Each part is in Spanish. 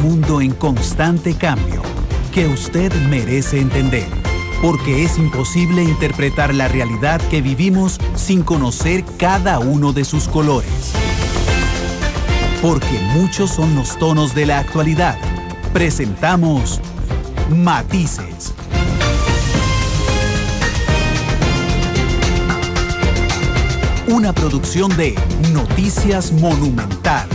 mundo en constante cambio que usted merece entender, porque es imposible interpretar la realidad que vivimos sin conocer cada uno de sus colores. Porque muchos son los tonos de la actualidad. Presentamos Matices. Una producción de Noticias Monumental.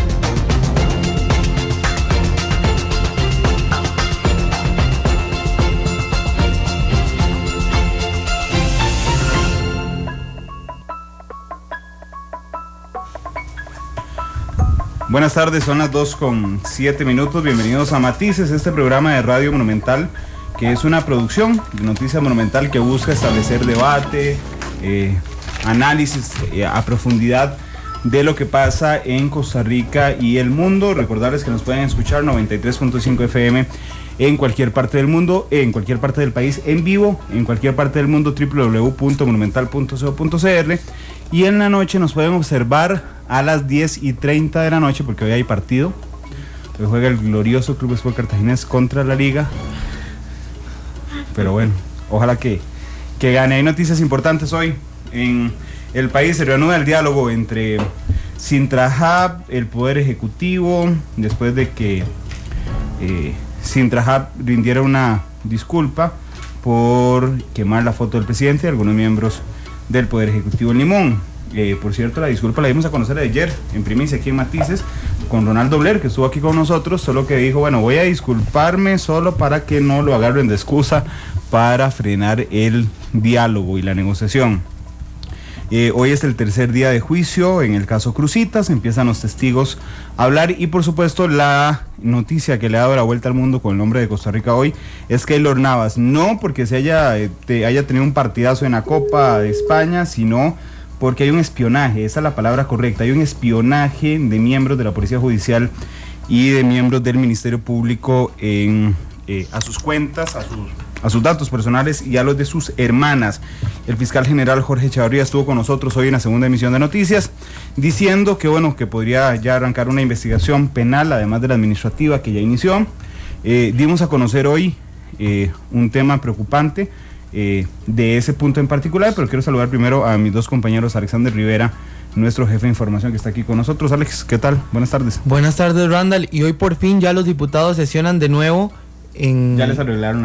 Buenas tardes, son las 2:07. Bienvenidos a Matices, este programa de Radio Monumental, que es una producción de Noticias Monumental que busca establecer debate, análisis a profundidad de lo que pasa en Costa Rica y el mundo. Recordarles que nos pueden escuchar 93.5 FM en cualquier parte del mundo, en cualquier parte del país, en vivo, en cualquier parte del mundo, www.monumental.co.cr, y en la noche nos pueden observar a las 10:30 de la noche, porque hoy hay partido. Hoy juega el glorioso Club Sport Cartaginés contra la Liga, pero bueno, ojalá que gane. Hay noticias importantes hoy. En el país se reanuda el diálogo entre Sintrahab, el Poder Ejecutivo, después de que Sintrahab rindiera una disculpa por quemar la foto del presidente y algunos miembros del Poder Ejecutivo en Limón. Por cierto, la disculpa la dimos a conocer ayer en primicia aquí en Matices con Ronaldo Blair, que estuvo aquí con nosotros, solo que dijo, bueno, voy a disculparme solo para que no lo agarren de excusa para frenar el diálogo y la negociación. Hoy es el tercer día de juicio en el caso Cruzitas, empiezan los testigos a hablar y por supuesto la noticia que le ha dado la vuelta al mundo con el nombre de Costa Rica hoy es Keylor Navas, no porque se haya tenido un partidazo en la Copa de España, sino porque hay un espionaje, esa es la palabra correcta, hay un espionaje de miembros de la Policía Judicial y de miembros del Ministerio Público a sus cuentas, a sus datos personales y a los de sus hermanas. El fiscal general Jorge Chavarría estuvo con nosotros hoy en la segunda emisión de Noticias, diciendo que bueno, que podría ya arrancar una investigación penal, además de la administrativa que ya inició. Dimos a conocer hoy un tema preocupante de ese punto en particular, pero quiero saludar primero a mis dos compañeros, Alexander Rivera, nuestro jefe de información que está aquí con nosotros. Alex, ¿qué tal? Buenas tardes. Buenas tardes, Randall, y hoy por fin ya los diputados sesionan de nuevo. Ya les arreglaron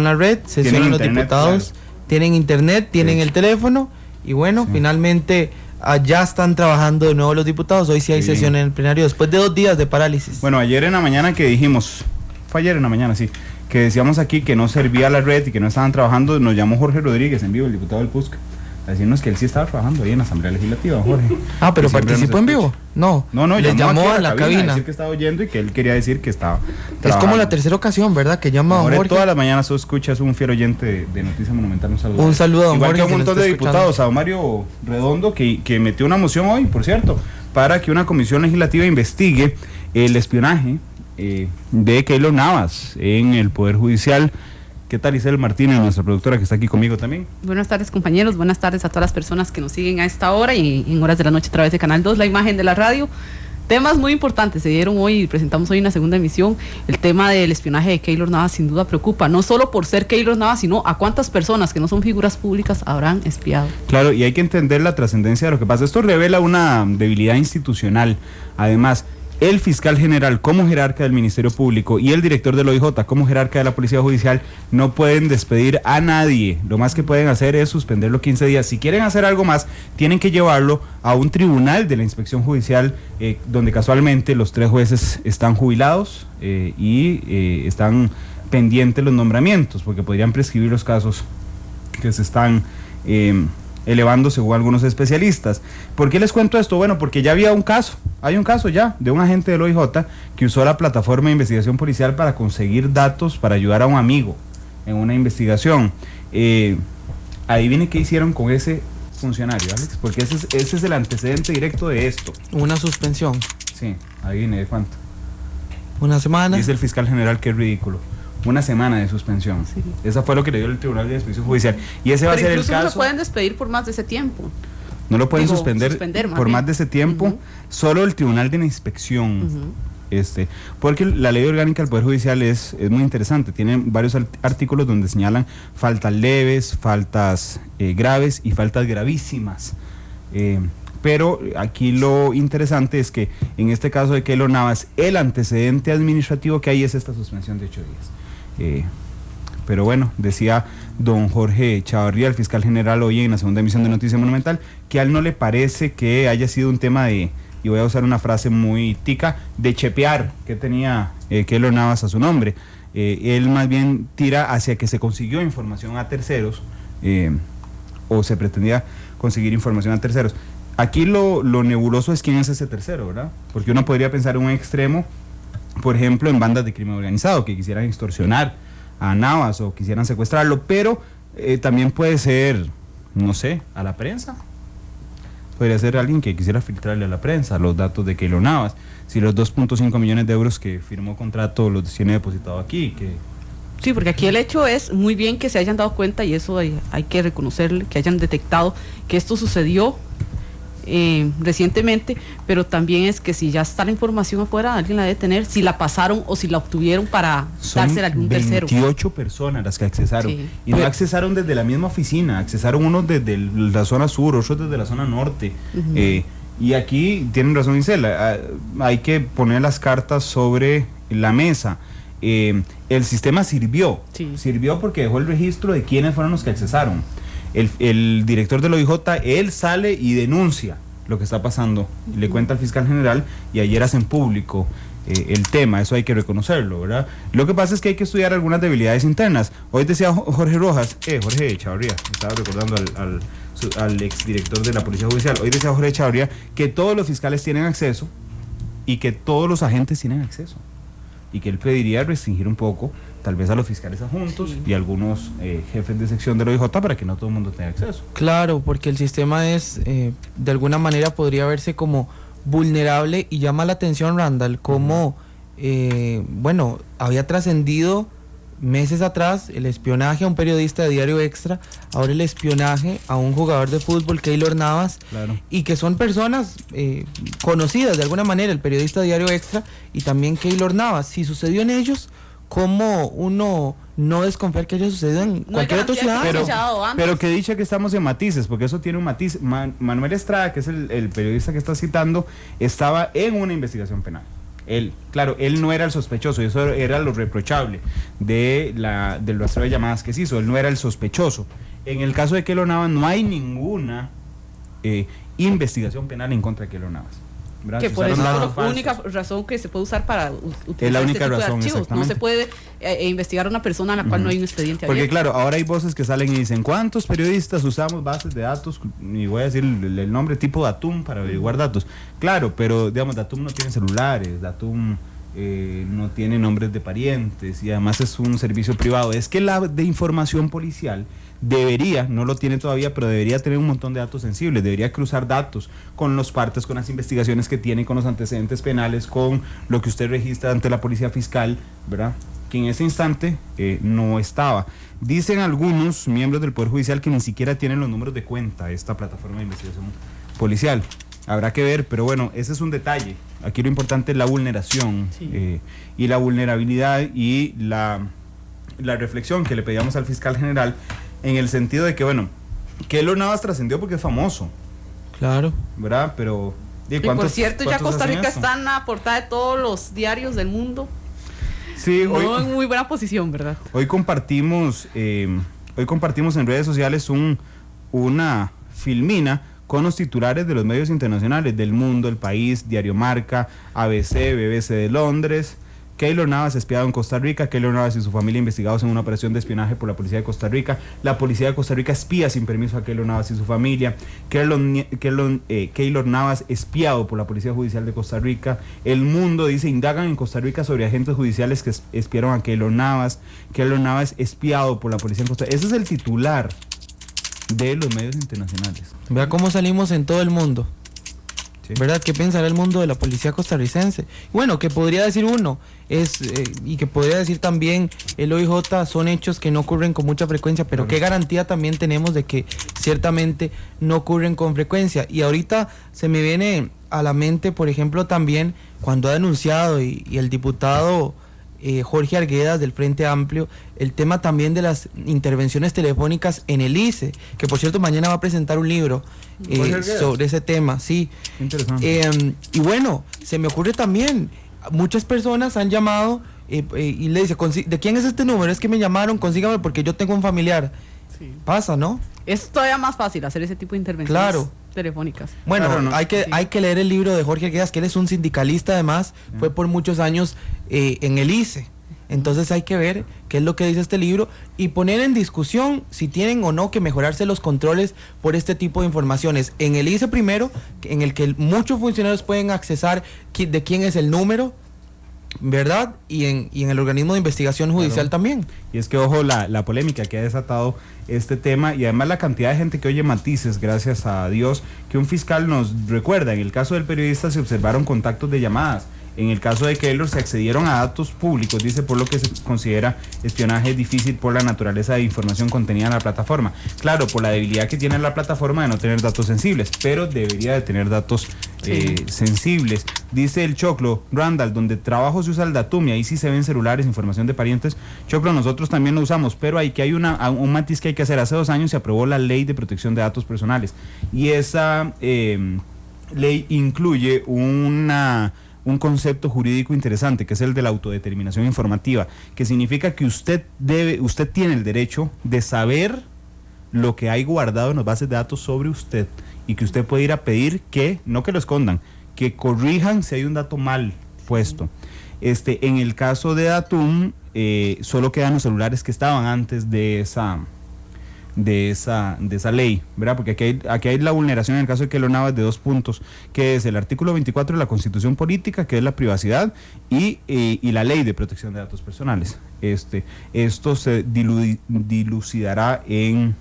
la red. Sesionan los diputados, claro. Tienen internet, tienen el teléfono, y bueno, sí. Finalmente ya están trabajando de nuevo los diputados. Hoy sí hay sesión en el plenario, después de 2 días de parálisis. Bueno, ayer en la mañana que dijimos, fue ayer en la mañana, sí, que decíamos aquí que no servía la red y que no estaban trabajando, nos llamó Jorge Rodríguez en vivo, el diputado del PUSC, a decirnos que él sí estaba trabajando ahí en la Asamblea Legislativa, Jorge. Pero participó en vivo. No, le llamó a la cabina. A decir que estaba oyendo y que él quería decir que estaba trabajando. Es como la tercera ocasión, ¿verdad? Que llama a Jorge. Todas las mañanas tú escuchas un fiel oyente de Noticias Monumental. Un saludo a don Igual Jorge. Que a un montón de diputados, a don Mario Redondo, que metió una moción hoy, por cierto, para que una comisión legislativa investigue el espionaje de Keylor Navas en el Poder Judicial. ¿Qué tal, Isabel Martínez, nuestra productora que está aquí conmigo también? Buenas tardes, compañeros, buenas tardes a todas las personas que nos siguen a esta hora y en horas de la noche a través de Canal 2, la imagen de la radio. Temas muy importantes se dieron hoy, presentamos hoy una segunda emisión. El tema del espionaje de Keylor Navas sin duda preocupa, no solo por ser Keylor Navas, sino a cuántas personas que no son figuras públicas habrán espiado. Claro, y hay que entender la trascendencia de lo que pasa. Esto revela una debilidad institucional. Además, el fiscal general como jerarca del Ministerio Público y el director del OIJ como jerarca de la Policía Judicial no pueden despedir a nadie. Lo más que pueden hacer es suspenderlo 15 días. Si quieren hacer algo más, tienen que llevarlo a un tribunal de la Inspección Judicial, donde casualmente los 3 jueces están jubilados y están pendientes los nombramientos, porque podrían prescribir los casos que se están elevando según algunos especialistas. ¿Por qué les cuento esto? Bueno, porque ya había hay un caso ya de un agente del OIJ que usó la plataforma de investigación policial para conseguir datos para ayudar a un amigo en una investigación. Adivine qué hicieron con ese funcionario, Alex, porque ese es el antecedente directo de esto. Una suspensión. Sí, adivine de cuánto. Una semana. Dice el fiscal general que es ridículo. 1 semana de suspensión. Sí. Esa fue lo que le dio el Tribunal de Inspección Judicial. Y ese va a ser el caso. Incluso no se pueden despedir por más de ese tiempo. No lo pueden suspender por más de ese tiempo. Solo el Tribunal de la Inspección. porque la ley orgánica del Poder Judicial es muy interesante, tiene varios artículos donde señalan faltas leves, faltas graves y faltas gravísimas. Pero aquí lo interesante es que en este caso de Keylor Navas, el antecedente administrativo que hay es esta suspensión de 8 días. Pero bueno, decía don Jorge Chavarría, el fiscal general, hoy en la segunda emisión de Noticia Monumental, que a él no le parece que haya sido un tema de, y voy a usar una frase muy tica, de chepear que tenía Keylor Navas a su nombre. Él más bien tira hacia que se consiguió información a terceros, o se pretendía conseguir información a terceros. Aquí lo nebuloso es quién es ese tercero, ¿verdad? Porque uno podría pensar en un extremo, por ejemplo, en bandas de crimen organizado que quisieran extorsionar a Navas o quisieran secuestrarlo, pero también puede ser, no sé, a la prensa. Podría ser alguien que quisiera filtrarle a la prensa los datos de Keylor Navas. Si los 2.5 millones de euros que firmó contrato los tiene depositado aquí, que... Sí, porque aquí el hecho es muy bien que se hayan dado cuenta, y eso hay que reconocerle, que hayan detectado que esto sucedió recientemente, pero también es que si ya está la información afuera, alguien la debe tener, si la pasaron o si la obtuvieron para dársela a algún tercero. 28 personas las que accesaron, sí. Y no accesaron desde la misma oficina, accesaron unos desde la zona sur, otros desde la zona norte. Y aquí tienen razón Isela, hay que poner las cartas sobre la mesa. El sistema sirvió porque dejó el registro de quiénes fueron los que accesaron. El director del OIJ, él sale y denuncia lo que está pasando, le cuenta al fiscal general, y ayer hacen público el tema, eso hay que reconocerlo, ¿verdad? Lo que pasa es que hay que estudiar algunas debilidades internas. Hoy decía Jorge Chavarría, estaba recordando al exdirector de la Policía Judicial, hoy decía Jorge Chavarría que todos los fiscales tienen acceso y que todos los agentes tienen acceso, y que él pediría restringir un poco, tal vez a los fiscales adjuntos y algunos jefes de sección del OIJ, para que no todo el mundo tenga acceso. Claro, porque el sistema es, de alguna manera podría verse como vulnerable, y llama la atención, Randall, como, bueno, había trascendido meses atrás el espionaje a un periodista de Diario Extra, ahora el espionaje a un jugador de fútbol, Keylor Navas, claro. Y que son personas conocidas de alguna manera, el periodista de Diario Extra y también Keylor Navas. Si sucedió en ellos, ¿cómo uno no desconfiar que haya sucedido en cualquier otro ciudadano? Pero que dicha que estamos en matices, porque eso tiene un matiz. Manuel Estrada, que es el periodista que está citando, estaba en una investigación penal. Él no era el sospechoso, eso era lo reprochable del rastreo de llamadas que se hizo, él no era el sospechoso. En el caso de Keylor Navas no hay ninguna investigación penal en contra de Keylor Navas. ¿verdad? Que por eso es la única razón que se puede usar para utilizar la única este tipo razón, de archivos. No se puede investigar a una persona a la cual no hay un expediente Porque abierto. claro, ahora hay voces que salen y dicen, ¿cuántos periodistas usamos bases de datos? Y voy a decir el nombre tipo Datum para averiguar datos. Claro, pero digamos, Datum no tiene celulares, Datum no tiene nombres de parientes, y además es un servicio privado. Es que la de información policial debería, no lo tiene todavía, pero debería tener un montón de datos sensibles, debería cruzar datos con los partes, con las investigaciones que tiene, con los antecedentes penales, con lo que usted registra ante la policía fiscal, ¿verdad? Que en ese instante no estaba. Dicen algunos miembros del Poder Judicial que ni siquiera tienen los números de cuenta de esta plataforma de investigación policial. Habrá que ver, pero bueno, ese es un detalle. Aquí lo importante es la vulneración, sí. Y la vulnerabilidad y la reflexión que le pedíamos al fiscal general, en el sentido de que, bueno, Keylor Navas trascendió porque es famoso. Claro. ¿Verdad? Pero... Y por cierto, ya Costa Rica está en la portada de todos los diarios del mundo. Sí, hoy, en muy buena posición, ¿verdad? Hoy compartimos en redes sociales una filmina con los titulares de los medios internacionales del Mundo, El País, Diario Marca, ABC, BBC de Londres. Keylor Navas espiado en Costa Rica, Keylor Navas y su familia investigados en una operación de espionaje por la policía de Costa Rica. La policía de Costa Rica espía sin permiso a Keylor Navas y su familia. Keylor Navas espiado por la Policía Judicial de Costa Rica. El Mundo dice, indagan en Costa Rica sobre agentes judiciales que espiaron a Keylor Navas. Keylor Navas espiado por la policía en Costa Rica. Ese es el titular de los medios internacionales. Vea cómo salimos en todo el mundo. Sí. ¿Verdad? ¿Qué pensará el mundo de la policía costarricense? Bueno, que podría decir uno, y que podría decir también el OIJ, son hechos que no ocurren con mucha frecuencia, pero claro, ¿qué garantía también tenemos de que ciertamente no ocurren con frecuencia? Y ahorita se me viene a la mente, por ejemplo, también cuando ha denunciado y el diputado Jorge Arguedas del Frente Amplio, el tema también de las intervenciones telefónicas en el ICE, que por cierto mañana va a presentar un libro sobre ese tema, sí. Interesante. Y bueno, se me ocurre también, muchas personas han llamado y le dice, ¿de quién es este número? Es que me llamaron, consígame porque yo tengo un familiar. Sí. Pasa, ¿no? Es todavía más fácil hacer ese tipo de intervenciones telefónicas. Bueno, claro, ¿no? hay que leer el libro de Jorge Arguedas, que él es un sindicalista además, fue por muchos años en el ICE. Entonces hay que ver qué es lo que dice este libro y poner en discusión si tienen o no que mejorarse los controles por este tipo de informaciones. En el ICE primero, en el que muchos funcionarios pueden accesar de quién es el número, ¿verdad? Y en el organismo de investigación judicial también. Y es que, ojo, la polémica que ha desatado este tema y además la cantidad de gente que oye matices, gracias a Dios, que un fiscal nos recuerda. En el caso del periodista se observaron contactos de llamadas. En el caso de Keylor se accedieron a datos públicos, dice, por lo que se considera espionaje difícil por la naturaleza de información contenida en la plataforma. Claro, por la debilidad que tiene la plataforma de no tener datos sensibles, pero debería de tener datos sensibles. Dice el Choclo, Randall, donde trabajo se usa el datum y ahí sí se ven celulares, información de parientes. Choclo, nosotros también lo usamos, pero hay que hay un matiz que hay que hacer. Hace 2 años se aprobó la Ley de Protección de Datos Personales y esa ley incluye un concepto jurídico interesante, que es el de la autodeterminación informativa, que significa que usted tiene el derecho de saber lo que hay guardado en las bases de datos sobre usted y que usted puede ir a pedir que, no que lo escondan, que corrijan si hay un dato mal puesto. En el caso de Datum, solo quedan los celulares que estaban antes de esa ley, ¿verdad? Porque aquí hay la vulneración en el caso de Keylor Navas de 2 puntos, que es el artículo 24 de la Constitución Política, que es la privacidad, y la Ley de Protección de Datos Personales. Esto se dilucidará en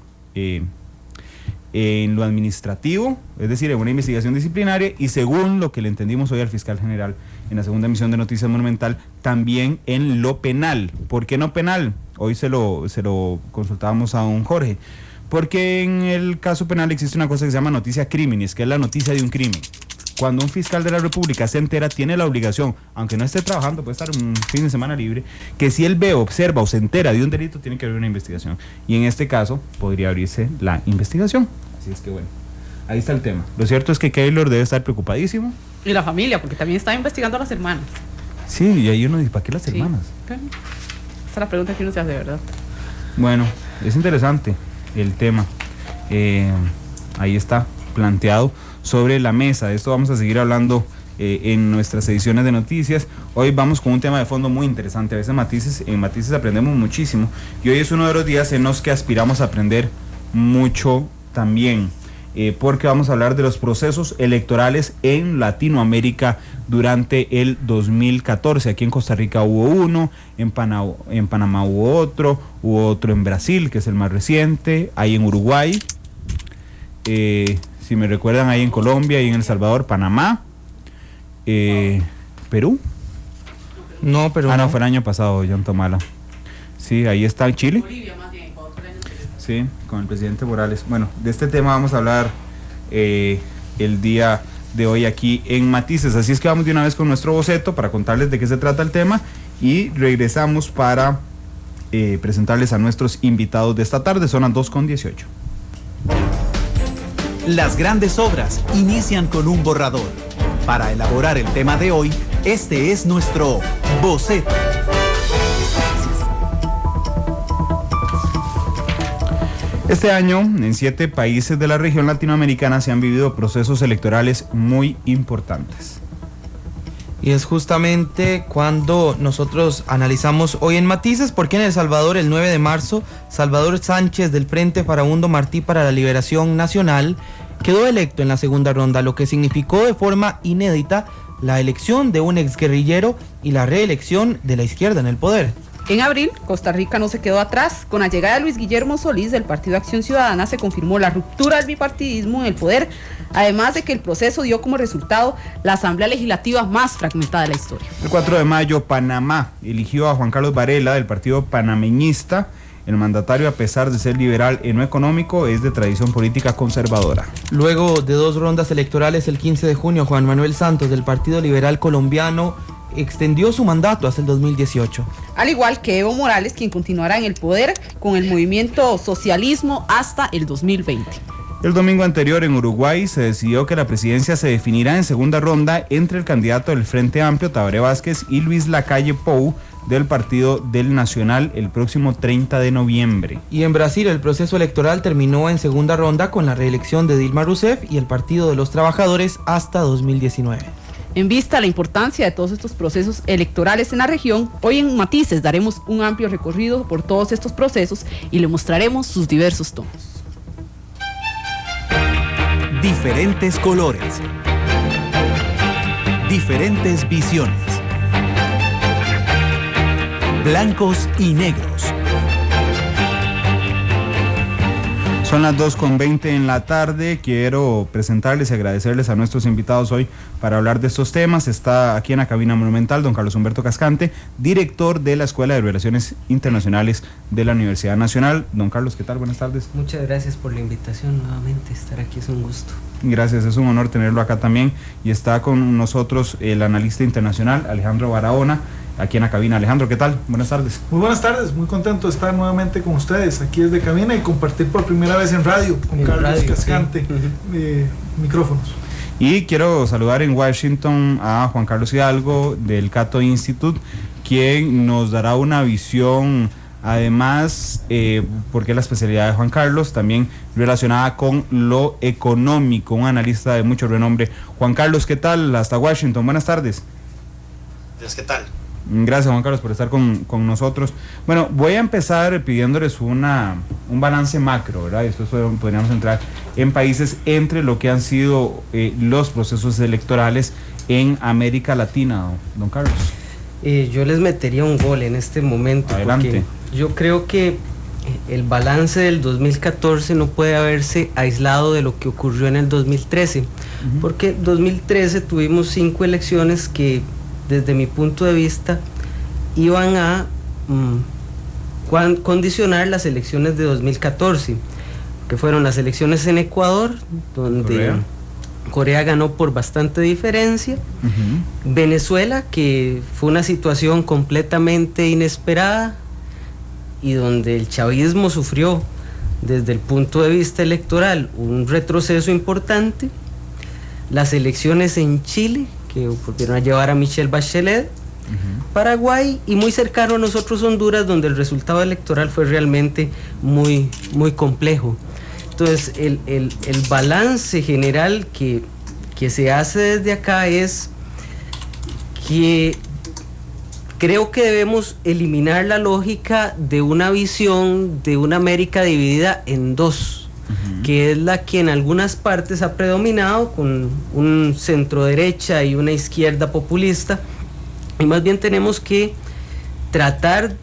lo administrativo, es decir, en una investigación disciplinaria, y según lo que le entendimos hoy al fiscal general en la segunda emisión de Noticias Monumental, también en lo penal. ¿Por qué no penal? Hoy se lo consultábamos a don Jorge, porque en el caso penal existe una cosa que se llama noticia criminis, que es la noticia de un crimen. Cuando un fiscal de la República se entera, tiene la obligación, aunque no esté trabajando, puede estar un fin de semana libre, que si él ve, observa o se entera de un delito, tiene que haber una investigación. Y en este caso, podría abrirse la investigación. Así es que bueno, ahí está el tema. Lo cierto es que Keylor debe estar preocupadísimo. Y la familia, porque también está investigando a las hermanas. Sí, y ahí uno dice, ¿para qué las hermanas? Esa es la pregunta que uno se hace, ¿verdad? Bueno, es interesante el tema. Ahí está planteado sobre la mesa. De esto vamos a seguir hablando en nuestras ediciones de noticias. Hoy vamos con un tema de fondo muy interesante. A veces en Matices aprendemos muchísimo y hoy es uno de los días en los que aspiramos a aprender mucho también, porque vamos a hablar de los procesos electorales en Latinoamérica durante el 2014. Aquí en Costa Rica hubo uno, en Panamá hubo otro en Brasil, que es el más reciente, hay en Uruguay, si me recuerdan, hay en Colombia y en El Salvador, Panamá, Perú. No, pero no, fue el año pasado, John Tomala. Sí, ahí está Chile. Sí, con el presidente Morales. Bueno, de este tema vamos a hablar el día de hoy aquí en Matices. Así es que vamos de una vez con nuestro boceto para contarles de qué se trata el tema y regresamos para presentarles a nuestros invitados de esta tarde. Son las 2:18. Las grandes obras inician con un borrador. Para elaborar el tema de hoy, este es nuestro boceto. Este año, en 7 países de la región latinoamericana se han vivido procesos electorales muy importantes. Y es justamente cuando nosotros analizamos hoy en Matices, porque en El Salvador, el 9 de marzo, Salvador Sánchez del Frente Farabundo Martí para la Liberación Nacional quedó electo en la segunda ronda, lo que significó de forma inédita la elección de un exguerrillero y la reelección de la izquierda en el poder. En abril, Costa Rica no se quedó atrás. Con la llegada de Luis Guillermo Solís del Partido Acción Ciudadana se confirmó la ruptura del bipartidismo en el poder, además de que el proceso dio como resultado la asamblea legislativa más fragmentada de la historia. El 4 de mayo, Panamá eligió a Juan Carlos Varela del Partido Panameñista El mandatario, a pesar de ser liberal en lo económico, es de tradición política conservadora. Luego de 2 rondas electorales el 15 de junio, Juan Manuel Santos del Partido Liberal Colombiano extendió su mandato hasta el 2018. Al igual que Evo Morales, quien continuará en el poder con el movimiento socialismo hasta el 2020. El domingo anterior en Uruguay se decidió que la presidencia se definirá en segunda ronda entre el candidato del Frente Amplio, Tabaré Vázquez, y Luis Lacalle Pou, del Partido del Nacional, el próximo 30 de noviembre. Y en Brasil el proceso electoral terminó en segunda ronda con la reelección de Dilma Rousseff y el Partido de los Trabajadores hasta 2019. En vista a la importancia de todos estos procesos electorales en la región, hoy en Matices daremos un amplio recorrido por todos estos procesos y le mostraremos sus diversos tonos. Diferentes colores. Diferentes visiones. Blancos y negros. Son las 2:20 en la tarde. Quiero presentarles y agradecerles a nuestros invitados hoy para hablar de estos temas. Está aquí en la cabina monumental don Carlos Humberto Cascante, director de la Escuela de Relaciones Internacionales de la Universidad Nacional. Don Carlos, ¿qué tal? Buenas tardes. Muchas gracias por la invitación nuevamente. Estar aquí es un gusto. Gracias, es un honor tenerlo acá también. Y está con nosotros el analista internacional Alejandro Barahona, aquí en la cabina. Alejandro, ¿qué tal? Buenas tardes. Muy buenas tardes, muy contento de estar nuevamente con ustedes aquí desde cabina y compartir por primera vez en radio con Carlos Cascante, sí. Micrófonos. Y quiero saludar en Washington a Juan Carlos Hidalgo del Cato Institute, quien nos dará una visión, además, porque es la especialidad de Juan Carlos, también relacionada con lo económico, un analista de mucho renombre. Juan Carlos, ¿qué tal? Hasta Washington, buenas tardes. ¿Qué tal? Gracias, Juan Carlos, por estar con nosotros. Bueno, voy a empezar pidiéndoles un balance macro, ¿verdad? Y después podríamos entrar en países entre lo que han sido los procesos electorales en América Latina, don Carlos. Yo les metería un gol en este momento. Adelante. Porque yo creo que el balance del 2014 no puede haberse aislado de lo que ocurrió en el 2013, porque en 2013 tuvimos 5 elecciones que, desde mi punto de vista, iban a condicionar las elecciones de 2014, que fueron las elecciones en Ecuador, donde Corea ganó por bastante diferencia, Venezuela, que fue una situación completamente inesperada y donde el chavismo sufrió desde el punto de vista electoral un retroceso importante, las elecciones en Chile, que volvieron a llevar a Michelle Bachelet, Paraguay, y muy cercano a nosotros Honduras, donde el resultado electoral fue realmente muy, muy complejo. Entonces el balance general que se hace desde acá es que creo que debemos eliminar la lógica de una visión de una América dividida en dos, que es la que en algunas partes ha predominado, con un centro derecha y una izquierda populista, y más bien tenemos que tratar,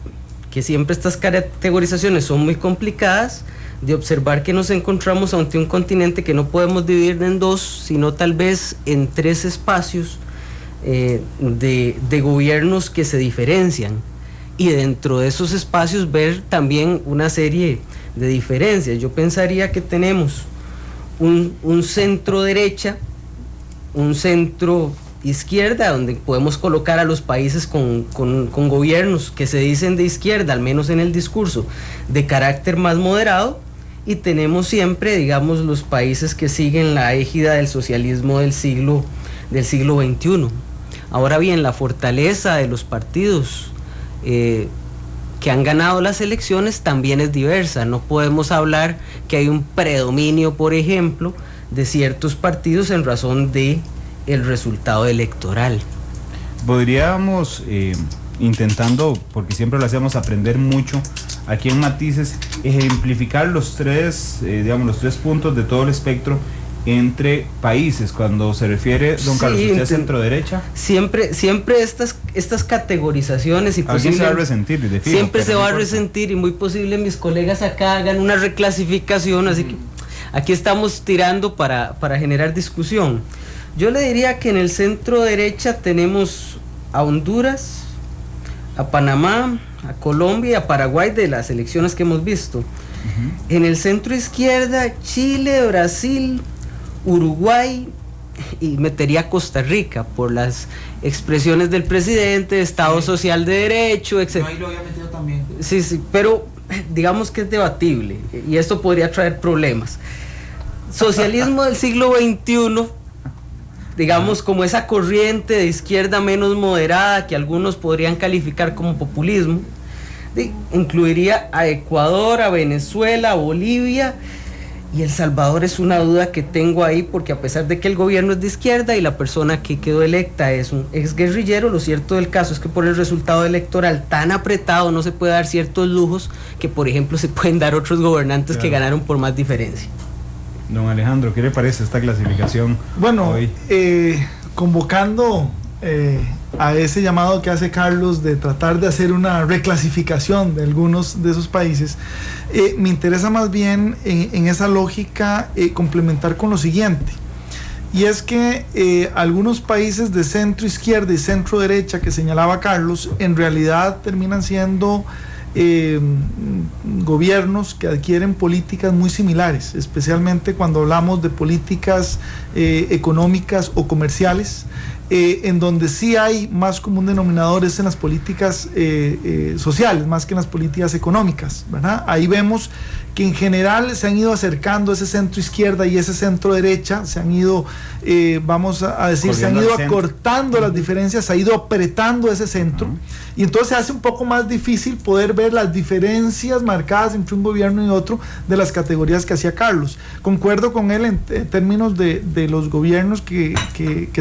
que siempre estas categorizaciones son muy complicadas, de observar que nos encontramos ante un continente que no podemos dividir en dos, sino tal vez en 3 espacios de gobiernos que se diferencian, y dentro de esos espacios ver también una serie de diferencias. Yo pensaría que tenemos un centro derecha, un centro izquierda, donde podemos colocar a los países con gobiernos que se dicen de izquierda, al menos en el discurso, de carácter más moderado, y tenemos siempre, digamos, los países que siguen la égida del socialismo del siglo XXI. Ahora bien, la fortaleza de los partidos que han ganado las elecciones también es diversa. No podemos hablar que hay un predominio, por ejemplo, de ciertos partidos en razón de el resultado electoral. Podríamos, intentando, porque siempre lo hacemos, aprender mucho aquí en Matices, ejemplificar los tres puntos de todo el espectro entre países. Cuando se refiere, don Carlos, ¿usted es centro derecha? Siempre estas categorizaciones, y alguien se va a resentir, de fijo, siempre se va a resentir, y muy posible mis colegas acá hagan una reclasificación, así que aquí estamos tirando para generar discusión. Yo le diría que en el centro derecha tenemos a Honduras, a Panamá, a Colombia y a Paraguay de las elecciones que hemos visto. En el centro izquierda, Chile, Brasil, Uruguay, y metería Costa Rica por las expresiones del presidente, Estado Social de Derecho, etc. Ahí lo había metido también. Sí, pero digamos que es debatible y esto podría traer problemas. Socialismo del siglo XXI, digamos como esa corriente de izquierda menos moderada que algunos podrían calificar como populismo, incluiría a Ecuador, a Venezuela, a Bolivia, y El Salvador es una duda que tengo ahí, porque a pesar de que el gobierno es de izquierda y la persona que quedó electa es un exguerrillero, lo cierto del caso es que por el resultado electoral tan apretado no se puede dar ciertos lujos que, por ejemplo, se pueden dar otros gobernantes que ganaron por más diferencia. Don Alejandro, ¿qué le parece esta clasificación? Bueno, hoy? Convocando a ese llamado que hace Carlos de tratar de hacer una reclasificación de algunos de esos países, me interesa más bien en esa lógica complementar con lo siguiente, y es que algunos países de centro izquierda y centro derecha que señalaba Carlos, en realidad terminan siendo gobiernos que adquieren políticas muy similares, especialmente cuando hablamos de políticas económicas o comerciales, en donde sí hay más común denominador es en las políticas sociales, más que en las políticas económicas, ¿verdad? Ahí vemos que en general se han ido acercando ese centro izquierda y ese centro derecha, se han ido, vamos a decir, se han ido acortando las diferencias, se ha ido apretando ese centro, y entonces se hace un poco más difícil poder ver las diferencias marcadas entre un gobierno y otro de las categorías que hacía Carlos. Concuerdo con él en términos de los gobiernos que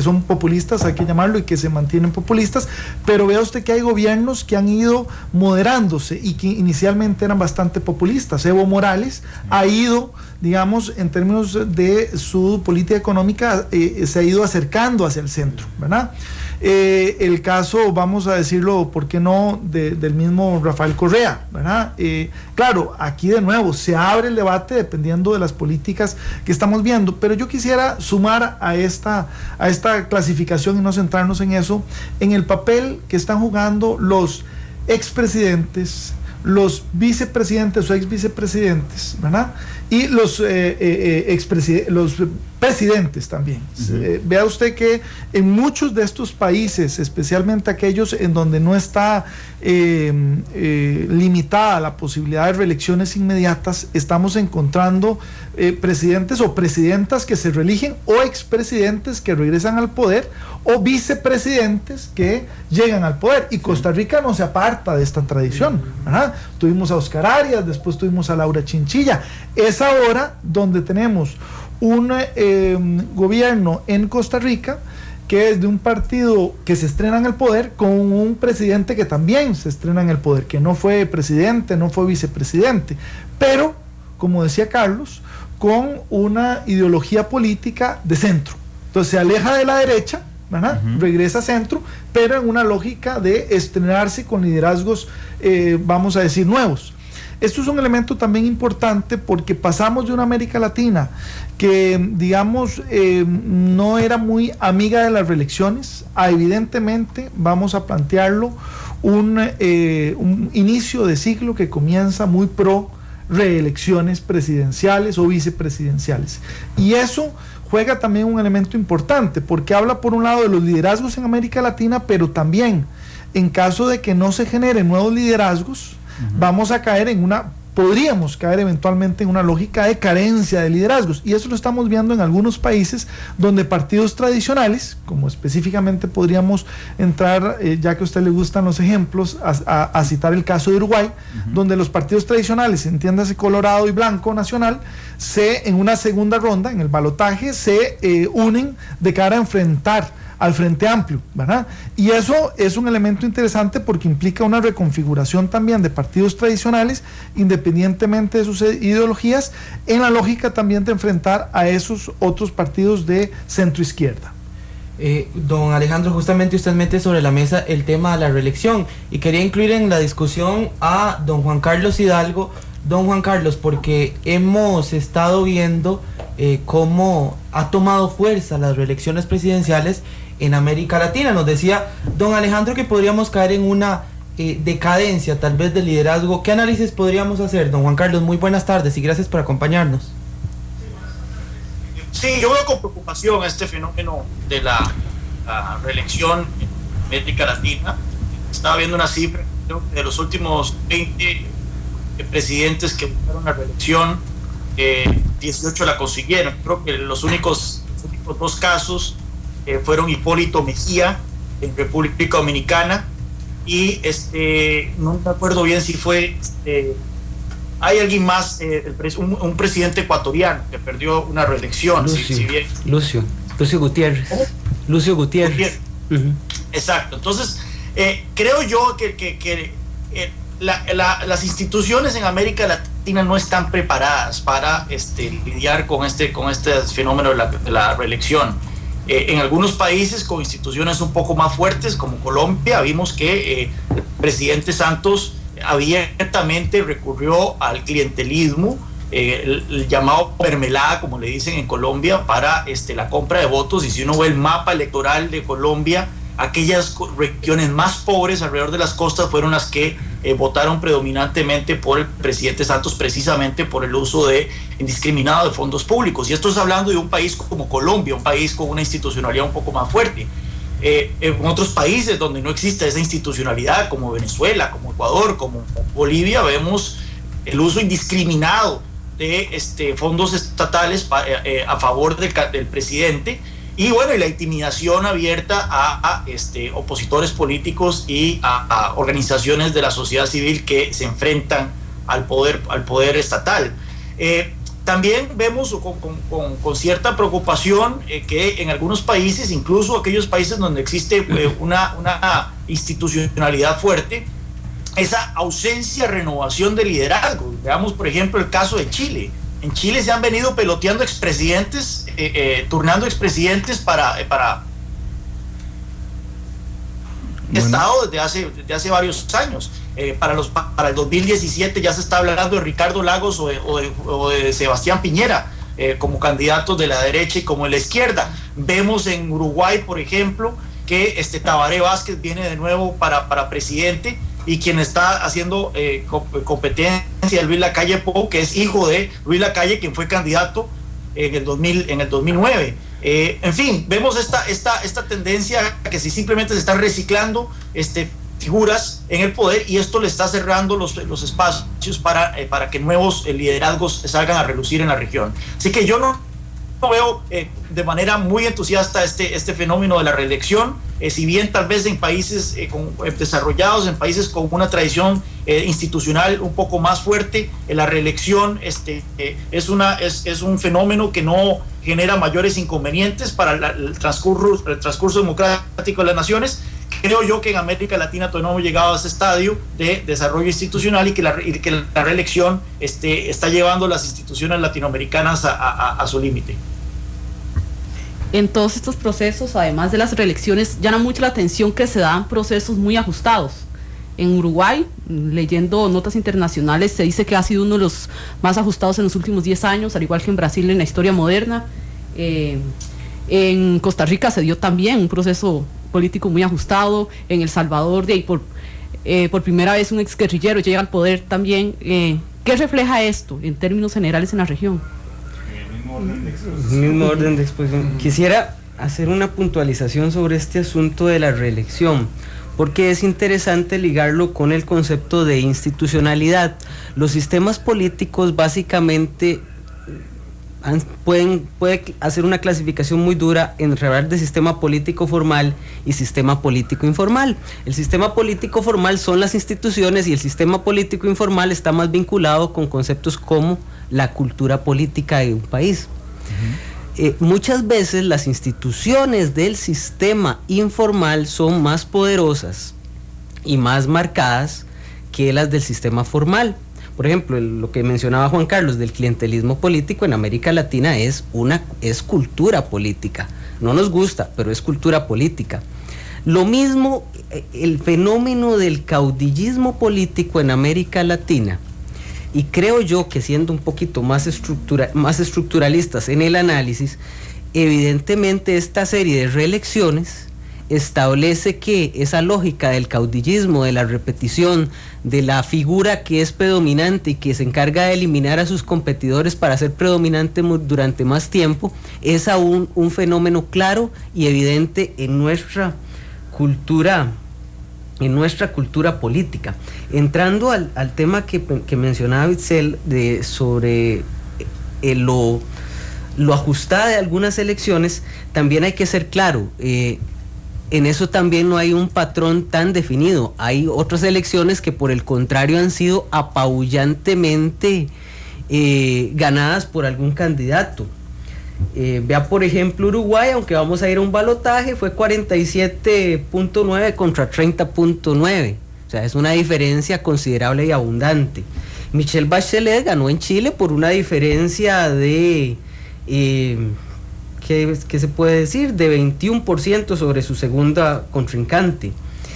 son populistas, hay que llamarlo, y que se mantienen populistas, pero vea usted que hay gobiernos que han ido moderándose y que inicialmente eran bastante populistas. Evo Morales ha ido, digamos, en términos de su política económica, se ha ido acercando hacia el centro, ¿verdad? El caso, vamos a decirlo, ¿por qué no?, del mismo Rafael Correa, ¿verdad? Claro, aquí de nuevo se abre el debate dependiendo de las políticas que estamos viendo, pero yo quisiera sumar a esta clasificación y no centrarnos en eso, en el papel que están jugando los expresidentes, los vicepresidentes o exvicepresidentes, ¿verdad? Y los presidentes también. Vea usted que en muchos de estos países, especialmente aquellos en donde no está limitada la posibilidad de reelecciones inmediatas, estamos encontrando presidentes o presidentas que se reeligen, o expresidentes que regresan al poder, o vicepresidentes que llegan al poder, y Costa Rica no se aparta de esta tradición, ¿verdad? Tuvimos a Oscar Arias, después tuvimos a Laura Chinchilla. Es ahora donde tenemos un gobierno en Costa Rica que es de un partido que se estrena en el poder, con un presidente que también se estrena en el poder, que no fue presidente, no fue vicepresidente, pero, como decía Carlos, con una ideología política de centro. Entonces se aleja de la derecha, ¿verdad? Regresa a centro, pero en una lógica de estrenarse con liderazgos, vamos a decir, nuevos. Esto es un elemento también importante porque pasamos de una América Latina que, digamos, no era muy amiga de las reelecciones a, evidentemente, vamos a plantearlo, un inicio de ciclo que comienza muy pro reelecciones presidenciales o vicepresidenciales. Y eso juega también un elemento importante porque habla, por un lado, de los liderazgos en América Latina, pero también, en caso de que no se generen nuevos liderazgos, podríamos caer eventualmente en una lógica de carencia de liderazgos, y eso lo estamos viendo en algunos países donde partidos tradicionales, como específicamente podríamos entrar, ya que a usted le gustan los ejemplos, a citar el caso de Uruguay, donde los partidos tradicionales, entiéndase Colorado y Blanco Nacional, en una segunda ronda, en el balotaje, se unen de cara a enfrentar al Frente Amplio, ¿verdad? Y eso es un elemento interesante porque implica una reconfiguración también de partidos tradicionales, independientemente de sus ideologías, en la lógica también de enfrentar a esos otros partidos de centro izquierda. Don Alejandro, justamente usted mete sobre la mesa el tema de la reelección, y quería incluir en la discusión a don Juan Carlos Hidalgo. Don Juan Carlos, porque hemos estado viendo cómo ha tomado fuerza las reelecciones presidenciales en América Latina. Nos decía don Alejandro que podríamos caer en una decadencia tal vez del liderazgo, ¿qué análisis podríamos hacer, don Juan Carlos? Muy buenas tardes y gracias por acompañarnos. Sí, yo veo con preocupación este fenómeno de la reelección en América Latina. Estaba viendo una cifra, creo que de los últimos 20 presidentes que buscaron la reelección, 18 la consiguieron. Creo que los únicos dos casos fueron Hipólito Mejía en República Dominicana y no me acuerdo bien si fue hay alguien más, un presidente ecuatoriano que perdió una reelección. Lucio Gutiérrez. ¿Cómo? Lucio Gutiérrez. Exacto. Entonces, creo yo que las instituciones en América Latina no están preparadas para lidiar con este fenómeno de la reelección. En algunos países con instituciones un poco más fuertes, como Colombia, vimos que el presidente Santos abiertamente recurrió al clientelismo, el llamado mermelada, como le dicen en Colombia, para la compra de votos. Y si uno ve el mapa electoral de Colombia, aquellas regiones más pobres alrededor de las costas fueron las que votaron predominantemente por el presidente Santos, precisamente por el uso indiscriminado de fondos públicos. Y esto es hablando de un país como Colombia, un país con una institucionalidad un poco más fuerte. En otros países donde no existe esa institucionalidad, como Venezuela, como Ecuador, como Bolivia, vemos el uso indiscriminado de fondos estatales a favor del presidente, y bueno, y la intimidación abierta a opositores políticos y a organizaciones de la sociedad civil que se enfrentan al poder estatal. También vemos con cierta preocupación que en algunos países, incluso aquellos países donde existe una institucionalidad fuerte, esa ausencia, renovación de liderazgo. Veamos, por ejemplo, el caso de Chile. En Chile se han venido peloteando expresidentes, turnando expresidentes para Estado desde hace varios años. Para el 2017 ya se está hablando de Ricardo Lagos o de Sebastián Piñera como candidatos de la derecha y como de la izquierda. Vemos en Uruguay, por ejemplo, que Tabaré Vázquez viene de nuevo para presidente, y quien está haciendo competencia de Luis Lacalle Pou, que es hijo de Luis Lacalle, quien fue candidato en el 2009. En fin, vemos esta tendencia que simplemente se están reciclando figuras en el poder, y esto le está cerrando los espacios para que nuevos liderazgos salgan a relucir en la región. Así que yo no veo de manera muy entusiasta este fenómeno de la reelección, si bien tal vez en países desarrollados, en países con una tradición institucional un poco más fuerte, la reelección es un fenómeno que no genera mayores inconvenientes para el transcurso democrático de las naciones. Creo yo que en América Latina todavía no hemos llegado a ese estadio de desarrollo institucional, y que la reelección está llevando las instituciones latinoamericanas a su límite. En todos estos procesos, además de las reelecciones, llama mucho la atención que se dan procesos muy ajustados. En Uruguay, leyendo notas internacionales, se dice que ha sido uno de los más ajustados en los últimos 10 años, al igual que en Brasil en la historia moderna. En Costa Rica se dio también un proceso político muy ajustado. En El Salvador, por primera vez un exguerrillero llega al poder también. ¿Qué refleja esto en términos generales en la región? Mismo orden de exposición. Quisiera hacer una puntualización sobre este asunto de la reelección, porque es interesante ligarlo con el concepto de institucionalidad. Los sistemas políticos básicamente puede hacer una clasificación muy dura en hablar de sistema político formal y sistema político informal. El sistema político formal son las instituciones, y el sistema político informal está más vinculado con conceptos como la cultura política de un país. Muchas veces las instituciones del sistema informal son más poderosas y más marcadas que las del sistema formal. Por ejemplo, lo que mencionaba Juan Carlos del clientelismo político en América Latina es cultura política. No nos gusta, pero es cultura política. Lo mismo, el fenómeno del caudillismo político en América Latina, y creo yo que siendo un poquito más estructuralistas en el análisis, evidentemente esta serie de reelecciones establece que esa lógica del caudillismo, de la repetición, de la figura que es predominante y que se encarga de eliminar a sus competidores para ser predominante durante más tiempo, es aún un fenómeno claro y evidente en nuestra cultura política. Entrando al tema que mencionaba Itzel sobre lo ajustada de algunas elecciones, también hay que ser claro, en eso también no hay un patrón tan definido. Hay otras elecciones que por el contrario han sido apabullantemente ganadas por algún candidato. Vea por ejemplo Uruguay, aunque vamos a ir a un balotaje, fue 47.9 contra 30.9, o sea, es una diferencia considerable y abundante. Michelle Bachelet ganó en Chile por una diferencia de ¿qué se puede decir? De 21% sobre su segunda contrincante.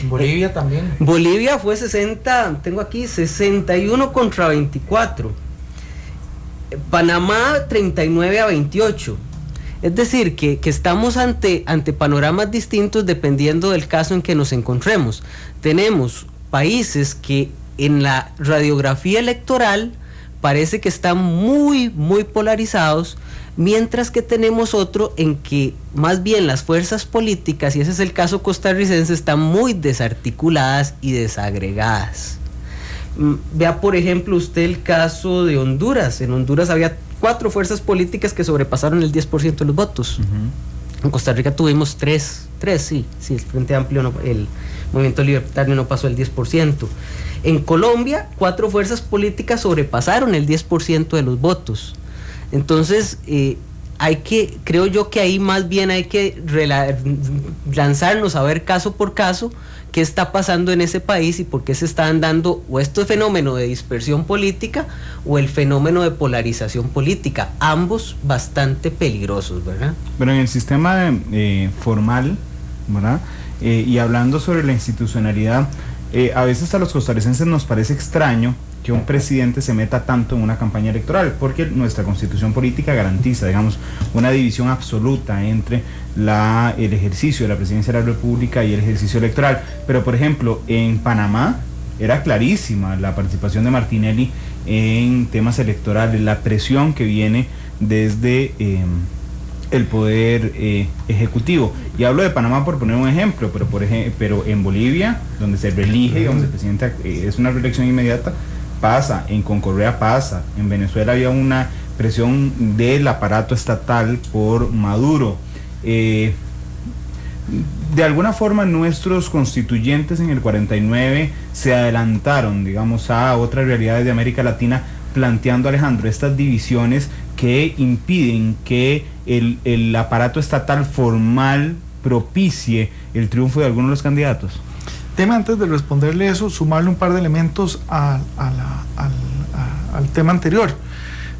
Bolivia también. Bolivia fue 61 contra 24. Panamá 39-28. Es decir, que estamos ante panoramas distintos dependiendo del caso en que nos encontremos. Tenemos países que en la radiografía electoral parece que están muy, muy polarizados, mientras que tenemos otro en que más bien las fuerzas políticas, y ese es el caso costarricense, están muy desarticuladas y desagregadas. Vea por ejemplo usted el caso de Honduras. En Honduras había 4 fuerzas políticas que sobrepasaron el 10% de los votos. En Costa Rica tuvimos 3, sí, el Frente Amplio, el Movimiento Libertario no pasó el 10%. En Colombia, 4 fuerzas políticas sobrepasaron el 10% de los votos. Entonces, creo yo que ahí más bien hay que lanzarnos a ver caso por caso qué está pasando en ese país y por qué se están dando o este fenómeno de dispersión política o el fenómeno de polarización política, ambos bastante peligrosos, ¿verdad? Pero en el sistema formal, ¿verdad? Y hablando sobre la institucionalidad, a veces a los costarricenses nos parece extraño que un presidente se meta tanto en una campaña electoral, porque nuestra constitución política garantiza, digamos, una división absoluta entre el ejercicio de la presidencia de la República y el ejercicio electoral. Pero, por ejemplo, en Panamá era clarísima la participación de Martinelli en temas electorales, la presión que viene desde el poder ejecutivo. Y hablo de Panamá por poner un ejemplo, pero en Bolivia, donde se reelige, donde el presidente es una reelección inmediata, pasa, en Concorrea pasa, en Venezuela había una presión del aparato estatal por Maduro. De alguna forma nuestros constituyentes en el 49 se adelantaron, digamos, a otras realidades de América Latina, planteando, Alejandro, estas divisiones que impiden que el aparato estatal formal propicie el triunfo de algunos de los candidatos. Tema, antes de responderle eso, sumarle un par de elementos al tema anterior.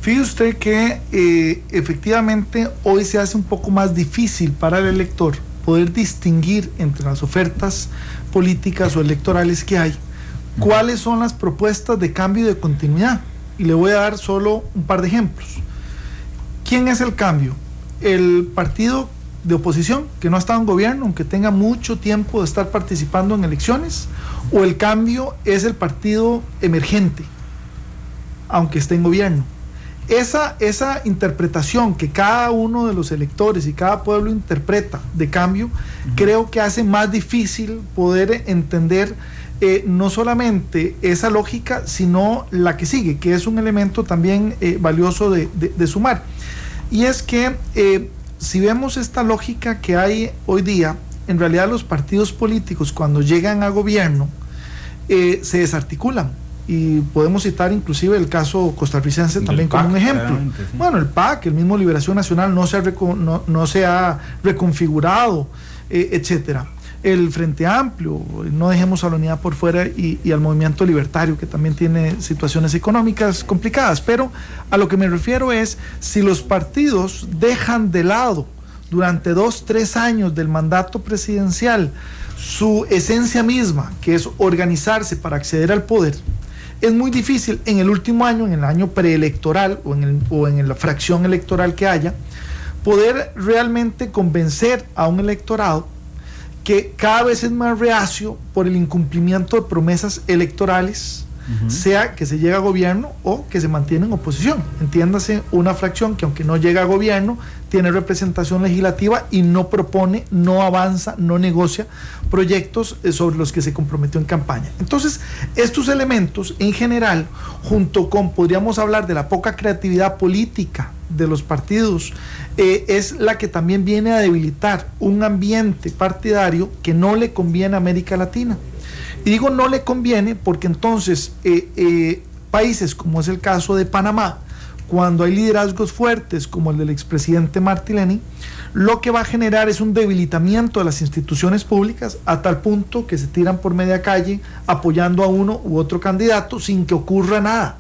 Fíjese usted que efectivamente hoy se hace un poco más difícil para el elector poder distinguir entre las ofertas políticas o electorales que hay, cuáles son las propuestas de cambio y de continuidad. Y le voy a dar solo un par de ejemplos. ¿Quién es el cambio? El partido de oposición que no ha estado en gobierno, aunque tenga mucho tiempo de estar participando en elecciones, o el cambio es el partido emergente, aunque esté en gobierno. Esa interpretación que cada uno de los electores y cada pueblo interpreta de cambio, creo que hace más difícil poder entender no solamente esa lógica, sino la que sigue, que es un elemento también valioso de sumar. Y es que si vemos esta lógica que hay hoy día, en realidad los partidos políticos cuando llegan a gobierno se desarticulan. Y podemos citar inclusive el caso costarricense también como un ejemplo. Sí. Bueno, el PAC, el mismo Liberación Nacional no se ha reconfigurado, etcétera. El Frente Amplio, no dejemos a la Unidad por fuera, y al Movimiento Libertario, que también tiene situaciones económicas complicadas. Pero a lo que me refiero es, si los partidos dejan de lado durante 2-3 años del mandato presidencial su esencia misma, que es organizarse para acceder al poder, es muy difícil en el último año, en el año preelectoral o en la fracción electoral que haya, poder realmente convencer a un electorado que cada vez es más reacio por el incumplimiento de promesas electorales, sea que se llegue a gobierno o que se mantiene en oposición. Entiéndase, una fracción que aunque no llega a gobierno, tiene representación legislativa y no propone, no avanza, no negocia proyectos sobre los que se comprometió en campaña. Entonces, estos elementos en general, junto con, podríamos hablar de la poca creatividad política de los partidos, es la que también viene a debilitar un ambiente partidario que no le conviene a América Latina. Y digo no le conviene porque entonces países como es el caso de Panamá, cuando hay liderazgos fuertes como el del expresidente Martinelli, lo que va a generar es un debilitamiento de las instituciones públicas a tal punto que se tiran por media calle apoyando a uno u otro candidato sin que ocurra nada.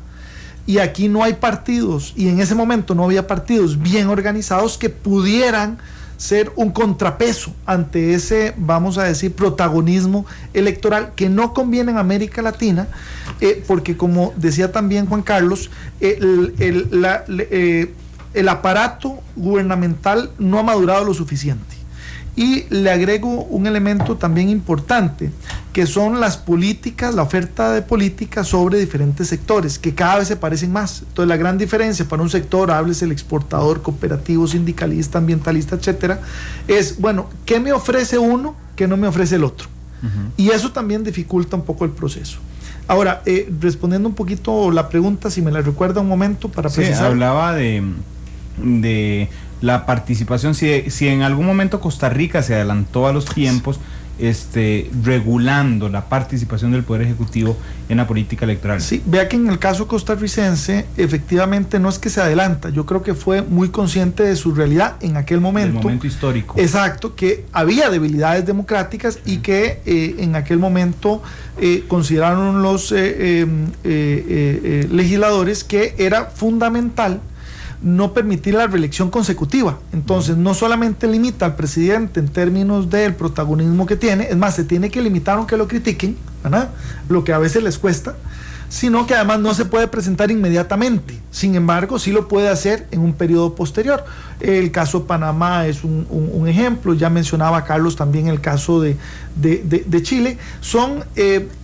Y aquí no hay partidos, y en ese momento no había partidos bien organizados que pudieran ser un contrapeso ante ese, vamos a decir, protagonismo electoral que no conviene en América Latina, porque como decía también Juan Carlos, el aparato gubernamental no ha madurado lo suficiente. Y le agrego un elemento también importante, que son las políticas, la oferta de políticas sobre diferentes sectores, que cada vez se parecen más. Entonces, la gran diferencia para un sector, háblese el exportador, cooperativo, sindicalista, ambientalista, etcétera, es, bueno, ¿qué me ofrece uno que no me ofrece el otro? Y eso también dificulta un poco el proceso. Ahora, respondiendo un poquito la pregunta, si me la recuerda un momento para precisar. Sí, hablaba de la participación, si en algún momento Costa Rica se adelantó a los tiempos, regulando la participación del Poder Ejecutivo en la política electoral. Sí, vea que en el caso costarricense, efectivamente no es que se adelanta, yo creo que fue muy consciente de su realidad en aquel momento. El momento histórico. Exacto, que había debilidades democráticas y que en aquel momento consideraron los legisladores que era fundamental no permitir la reelección consecutiva. Entonces no solamente limita al presidente en términos del protagonismo que tiene, es más, se tiene que limitar aunque lo critiquen, ¿verdad?, lo que a veces les cuesta, sino que además no se puede presentar inmediatamente. Sin embargo, sí lo puede hacer en un periodo posterior. El caso de Panamá es un ejemplo, ya mencionaba Carlos también el caso de Chile. Son,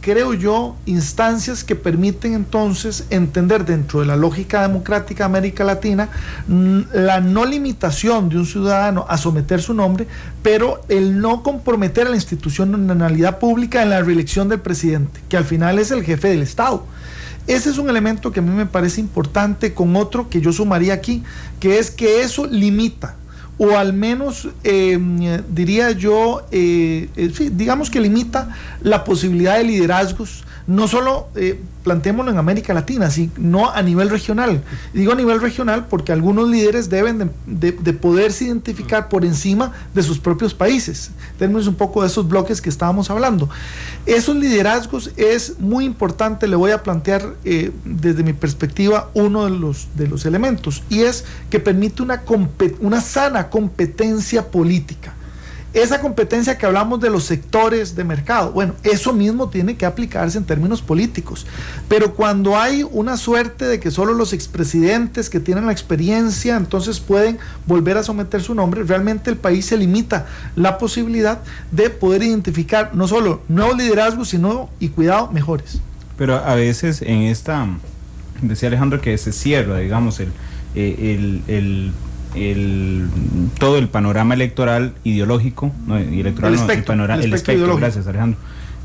creo yo, instancias que permiten entonces entender dentro de la lógica democrática de América Latina la no limitación de un ciudadano a someter su nombre, pero el no comprometer a la institucionalidad pública en la reelección del presidente, que al final es el jefe del Estado. Ese es un elemento que a mí me parece importante, con otro que yo sumaría aquí, que es que eso limita, o al menos diría yo, sí, digamos que limita la posibilidad de liderazgos, no solo planteémoslo en América Latina, sino a nivel regional. Digo a nivel regional porque algunos líderes deben de poderse identificar por encima de sus propios países. Tenemos un poco de esos bloques que estábamos hablando. Esos liderazgos es muy importante, le voy a plantear desde mi perspectiva uno de los elementos, y es que permite una sana competencia política. Esa competencia que hablamos de los sectores de mercado, bueno, eso mismo tiene que aplicarse en términos políticos, pero cuando hay una suerte de que solo los expresidentes que tienen la experiencia entonces pueden volver a someter su nombre, realmente el país se limita la posibilidad de poder identificar no solo nuevos liderazgos, sino, y cuidado, mejores. Pero a veces en esta, decía Alejandro que se cierra, digamos, todo el panorama electoral ideológico, el espectro, gracias Alejandro,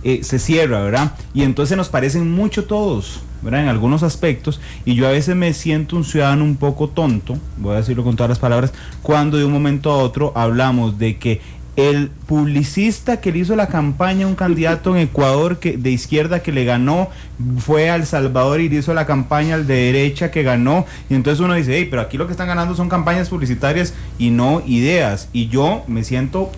se cierra, ¿verdad? Y entonces nos parecen mucho todos, ¿verdad?, en algunos aspectos, y yo a veces me siento un ciudadano un poco tonto, voy a decirlo con todas las palabras, cuando de un momento a otro hablamos de que el publicista que le hizo la campaña a un candidato en Ecuador de izquierda que le ganó, fue a El Salvador y le hizo la campaña al de derecha que ganó, y entonces uno dice, hey, pero aquí lo que están ganando son campañas publicitarias y no ideas, y yo me siento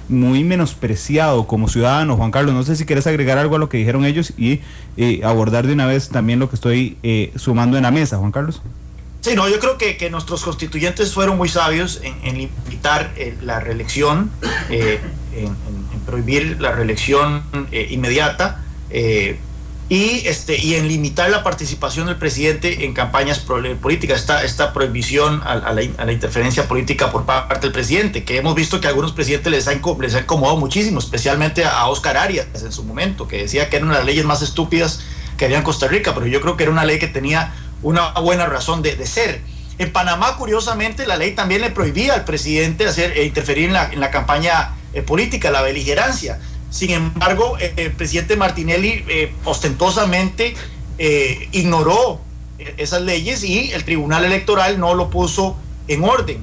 muy menospreciado como ciudadano. Juan Carlos, no sé si quieres agregar algo a lo que dijeron ellos y abordar de una vez también lo que estoy sumando en la mesa, Juan Carlos. Sí, no, yo creo que nuestros constituyentes fueron muy sabios en limitar la reelección, en prohibir la reelección inmediata, y en limitar la participación del presidente en campañas políticas, esta prohibición a la interferencia política por parte del presidente, que hemos visto que a algunos presidentes les ha incomodado muchísimo, especialmente a Oscar Arias en su momento, que decía que era una de las leyes más estúpidas que había en Costa Rica, pero yo creo que era una ley que tenía una buena razón de ser. En Panamá, curiosamente, la ley también le prohibía al presidente interferir en la campaña política, la beligerancia. Sin embargo, el presidente Martinelli ostentosamente ignoró esas leyes y el Tribunal Electoral no lo puso en orden.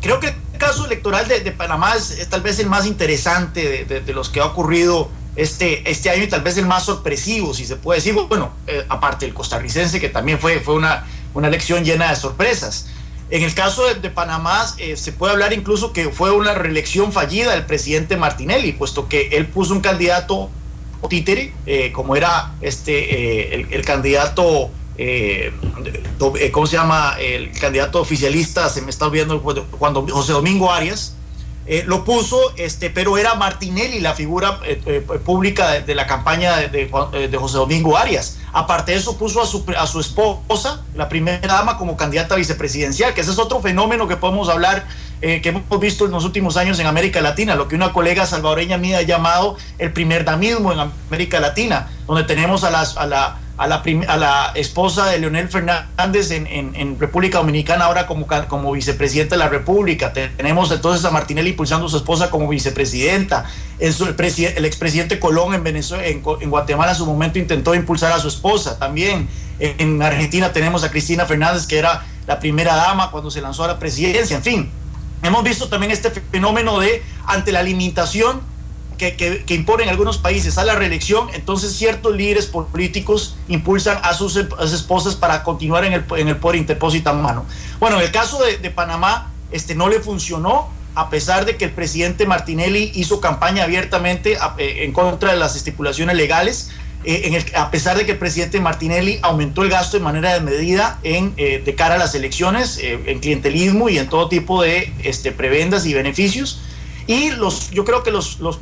Creo que el caso electoral de Panamá es tal vez el más interesante de los que ha ocurrido este año y tal vez el más sorpresivo, si se puede decir. Bueno, aparte del costarricense, que también fue una elección llena de sorpresas. En el caso de Panamá, se puede hablar incluso que fue una reelección fallida del presidente Martinelli, puesto que él puso un candidato títere, como era el candidato, ¿cómo se llama? El candidato oficialista, se me está olvidando, cuando José Domingo Arias, lo puso, pero era Martinelli la figura pública de la campaña de José Domingo Arias. Aparte de eso, puso a su esposa, la primera dama, como candidata vicepresidencial, que ese es otro fenómeno que podemos hablar, que hemos visto en los últimos años en América Latina, lo que una colega salvadoreña mía ha llamado el primer damismo en América Latina, donde tenemos a la esposa de Leonel Fernández en República Dominicana ahora como vicepresidenta de la República. Tenemos entonces a Martinelli impulsando a su esposa como vicepresidenta. El expresidente Colón en Venezuela, en Guatemala en su momento intentó impulsar a su esposa. También en Argentina tenemos a Cristina Fernández, que era la primera dama cuando se lanzó a la presidencia. En fin, hemos visto también este fenómeno ante la limitación que imponen algunos países a la reelección, entonces ciertos líderes políticos impulsan a sus esposas para continuar en el poder interpósita mano. Bueno, en el caso de Panamá, no le funcionó, a pesar de que el presidente Martinelli hizo campaña abiertamente en contra de las estipulaciones legales, a pesar de que el presidente Martinelli aumentó el gasto de manera desmedida de cara a las elecciones, en clientelismo y en todo tipo de prebendas y beneficios. Y yo creo que los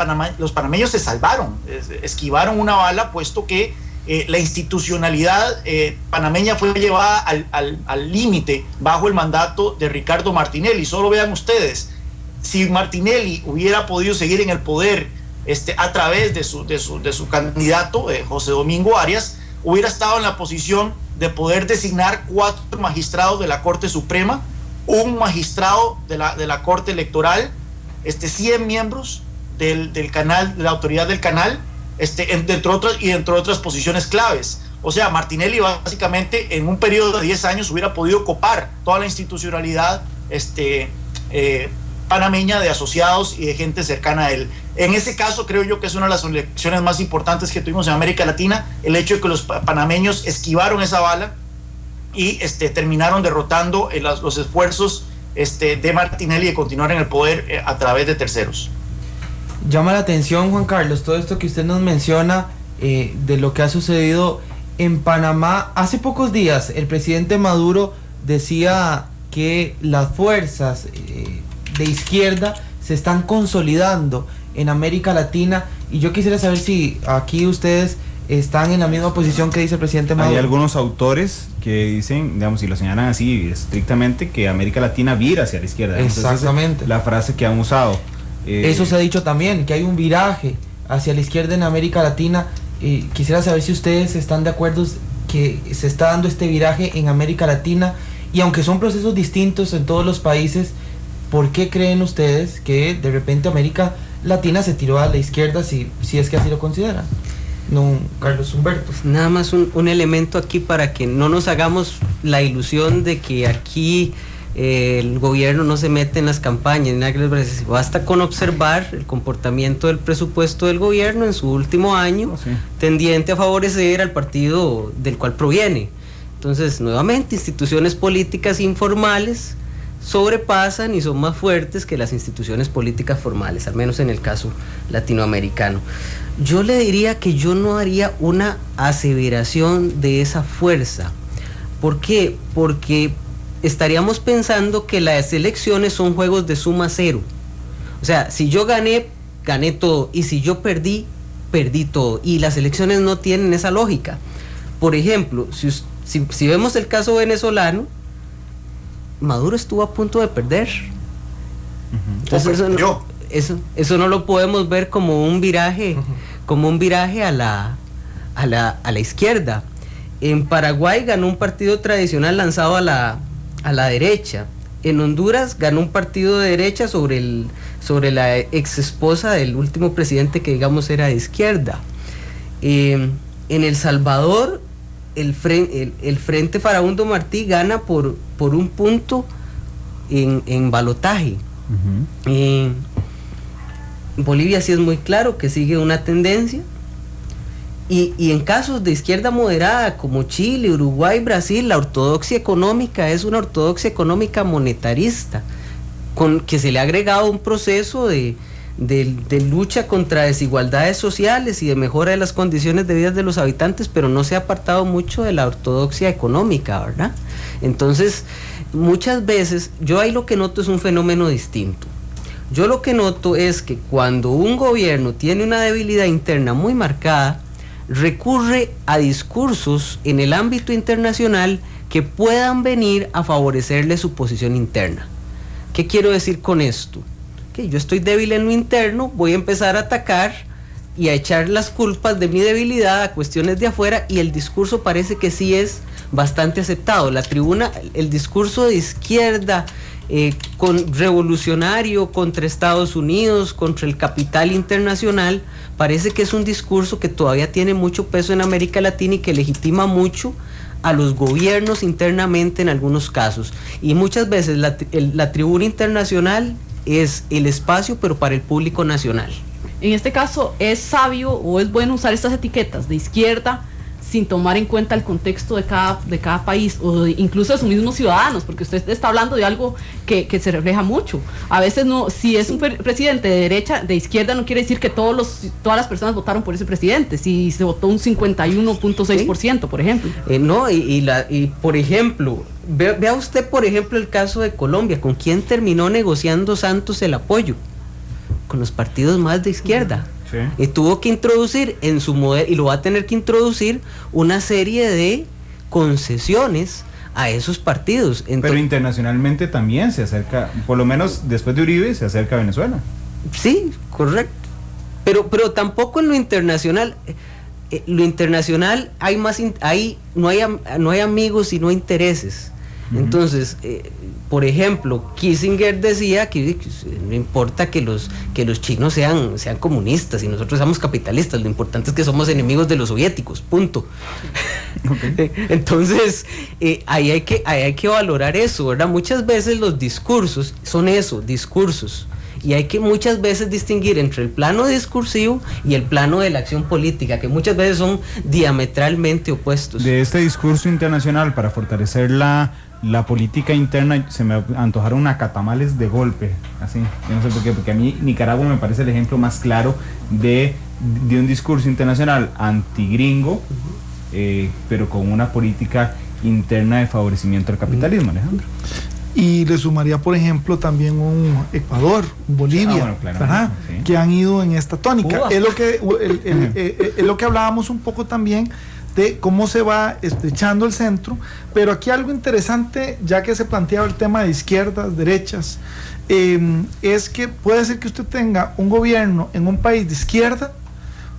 panameños se salvaron, esquivaron una bala, puesto que la institucionalidad panameña fue llevada al límite bajo el mandato de Ricardo Martinelli. Solo vean ustedes, si Martinelli hubiera podido seguir en el poder a través de su candidato, José Domingo Arias, hubiera estado en la posición de poder designar 4 magistrados de la Corte Suprema, un magistrado de la Corte Electoral, 100 miembros del canal, de la autoridad del canal, entre otras posiciones claves. O sea, Martinelli básicamente en un periodo de 10 años hubiera podido copar toda la institucionalidad panameña de asociados y de gente cercana a él. En ese caso creo yo que es una de las elecciones más importantes que tuvimos en América Latina, el hecho de que los panameños esquivaron esa bala y terminaron derrotando los esfuerzos de Martinelli de continuar en el poder a través de terceros. Llama la atención, Juan Carlos, todo esto que usted nos menciona de lo que ha sucedido en Panamá. Hace pocos días el presidente Maduro decía que las fuerzas de izquierda se están consolidando en América Latina, y yo quisiera saber si aquí ustedes están en la misma posición que dice el presidente Maduro. Hay algunos autores que dicen, digamos, y lo señalan así estrictamente, que América Latina vira hacia la izquierda. Exactamente. Es la frase que han usado. Eso se ha dicho también, que hay un viraje hacia la izquierda en América Latina. Quisiera saber si ustedes están de acuerdo que se está dando este viraje en América Latina, y aunque son procesos distintos en todos los países, ¿por qué creen ustedes que de repente América Latina se tiró a la izquierda, si es que así lo consideran? No, Carlos Humberto. Nada más un elemento aquí para que no nos hagamos la ilusión de que aquí el gobierno no se mete en las campañas, basta con observar el comportamiento del presupuesto del gobierno en su último año, tendiente a favorecer al partido del cual proviene. Entonces, nuevamente, instituciones políticas informales sobrepasan y son más fuertes que las instituciones políticas formales, al menos en el caso latinoamericano. Yo le diría que yo no haría una aseveración de esa fuerza. ¿Por qué? Porque estaríamos pensando que las elecciones son juegos de suma cero. O sea, si yo gané todo, y si yo perdí, perdí todo. Y las elecciones no tienen esa lógica. Por ejemplo, si vemos el caso venezolano, Maduro estuvo a punto de perder. Entonces eso no lo podemos ver como un viraje, a la izquierda. En Paraguay ganó un partido tradicional lanzado a la derecha. En Honduras ganó un partido de derecha sobre la ex esposa del último presidente que digamos era de izquierda. En El Salvador el Frente Farabundo Martí gana por un punto en balotaje. En Bolivia sí es muy claro que sigue una tendencia. Y en casos de izquierda moderada como Chile, Uruguay, Brasil, la ortodoxia económica es una ortodoxia económica monetarista, con que se le ha agregado un proceso de lucha contra desigualdades sociales y de mejora de las condiciones de vida de los habitantes, pero no se ha apartado mucho de la ortodoxia económica, ¿verdad? Entonces, muchas veces, yo ahí lo que noto es un fenómeno distinto. Yo lo que noto es que cuando un gobierno tiene una debilidad interna muy marcada, recurre a discursos en el ámbito internacional que puedan venir a favorecerle su posición interna. ¿Qué quiero decir con esto? Que yo estoy débil en lo interno, voy a empezar a atacar y a echar las culpas de mi debilidad a cuestiones de afuera, y el discurso parece que sí es bastante aceptado. La tribuna, el discurso de izquierda revolucionario contra Estados Unidos, contra el capital internacional, parece que es un discurso que todavía tiene mucho peso en América Latina y que legitima mucho a los gobiernos internamente en algunos casos. Y muchas veces la tribuna internacional es el espacio, pero para el público nacional. En este caso, ¿es sabio o es bueno usar estas etiquetas de izquierda sin tomar en cuenta el contexto de cada país, o incluso de sus mismos ciudadanos? Porque usted está hablando de algo que se refleja mucho. A veces no, si es un presidente de derecha, de izquierda, no quiere decir que todas las personas votaron por ese presidente. Si se votó un 51.6%, por ejemplo. No, y por ejemplo, vea usted, por ejemplo, el caso de Colombia. ¿Con quién terminó negociando Santos el apoyo? Con los partidos más de izquierda. Sí. Y tuvo que introducir en su modelo, y lo va a tener que introducir, una serie de concesiones a esos partidos. Pero internacionalmente también se acerca, por lo menos después de Uribe, se acerca a Venezuela. Sí, correcto. Pero tampoco en lo internacional. Lo internacional no hay amigos sino intereses. Entonces, por ejemplo, Kissinger decía que no importa que los chinos sean comunistas y nosotros seamos capitalistas, lo importante es que somos enemigos de los soviéticos, punto. Okay. Entonces, ahí hay que valorar eso, ¿verdad? Muchas veces los discursos son eso, discursos. Y hay que muchas veces distinguir entre el plano discursivo y el plano de la acción política, que muchas veces son diametralmente opuestos. De este discurso internacional para fortalecer la política interna, se me antojaron nacatamales de golpe, así, yo no sé por qué, porque a mí Nicaragua me parece el ejemplo más claro de un discurso internacional antigringo, pero con una política interna de favorecimiento al capitalismo, Alejandro. Y le sumaría, por ejemplo, también un Ecuador, un Bolivia, ¿verdad? Sí. Que han ido en esta tónica. Es lo que hablábamos un poco también de cómo se va estrechando el centro, pero aquí algo interesante, ya que se planteaba el tema de izquierdas, derechas, es que puede ser que usted tenga un gobierno en un país de izquierda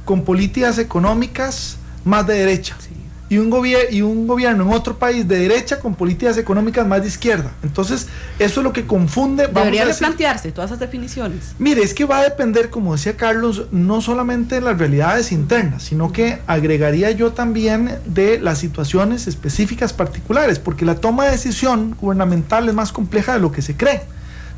con políticas económicas más de derecha. Sí. Y un gobierno en otro país de derecha con políticas económicas más de izquierda. Entonces, eso es lo que confunde. Debería replantearse todas esas definiciones. Mire, es que va a depender, como decía Carlos, no solamente de las realidades internas, sino que agregaría yo también de las situaciones específicas particulares, porque la toma de decisión gubernamental es más compleja de lo que se cree.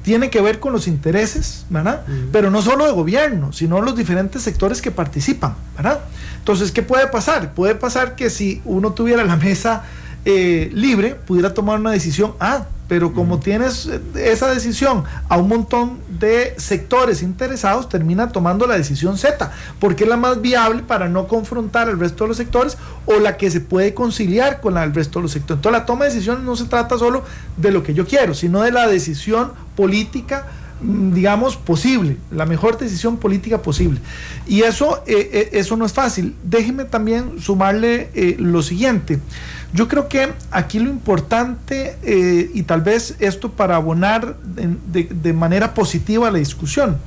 Tiene que ver con los intereses, ¿verdad? Pero no solo de gobierno, sino los diferentes sectores que participan, ¿verdad? Entonces, ¿qué puede pasar? Puede pasar que si uno tuviera la mesa libre, pudiera tomar una decisión A, pero como tienes esa decisión a un montón de sectores interesados, termina tomando la decisión Z, porque es la más viable para no confrontar al resto de los sectores, o la que se puede conciliar con la del resto de los sectores. Entonces, la toma de decisiones no se trata solo de lo que yo quiero, sino de la decisión política digamos, posible, la mejor decisión política posible. Y eso no es fácil. Déjeme también sumarle lo siguiente. Yo creo que aquí lo importante, y tal vez esto para abonar de manera positiva a la discusión,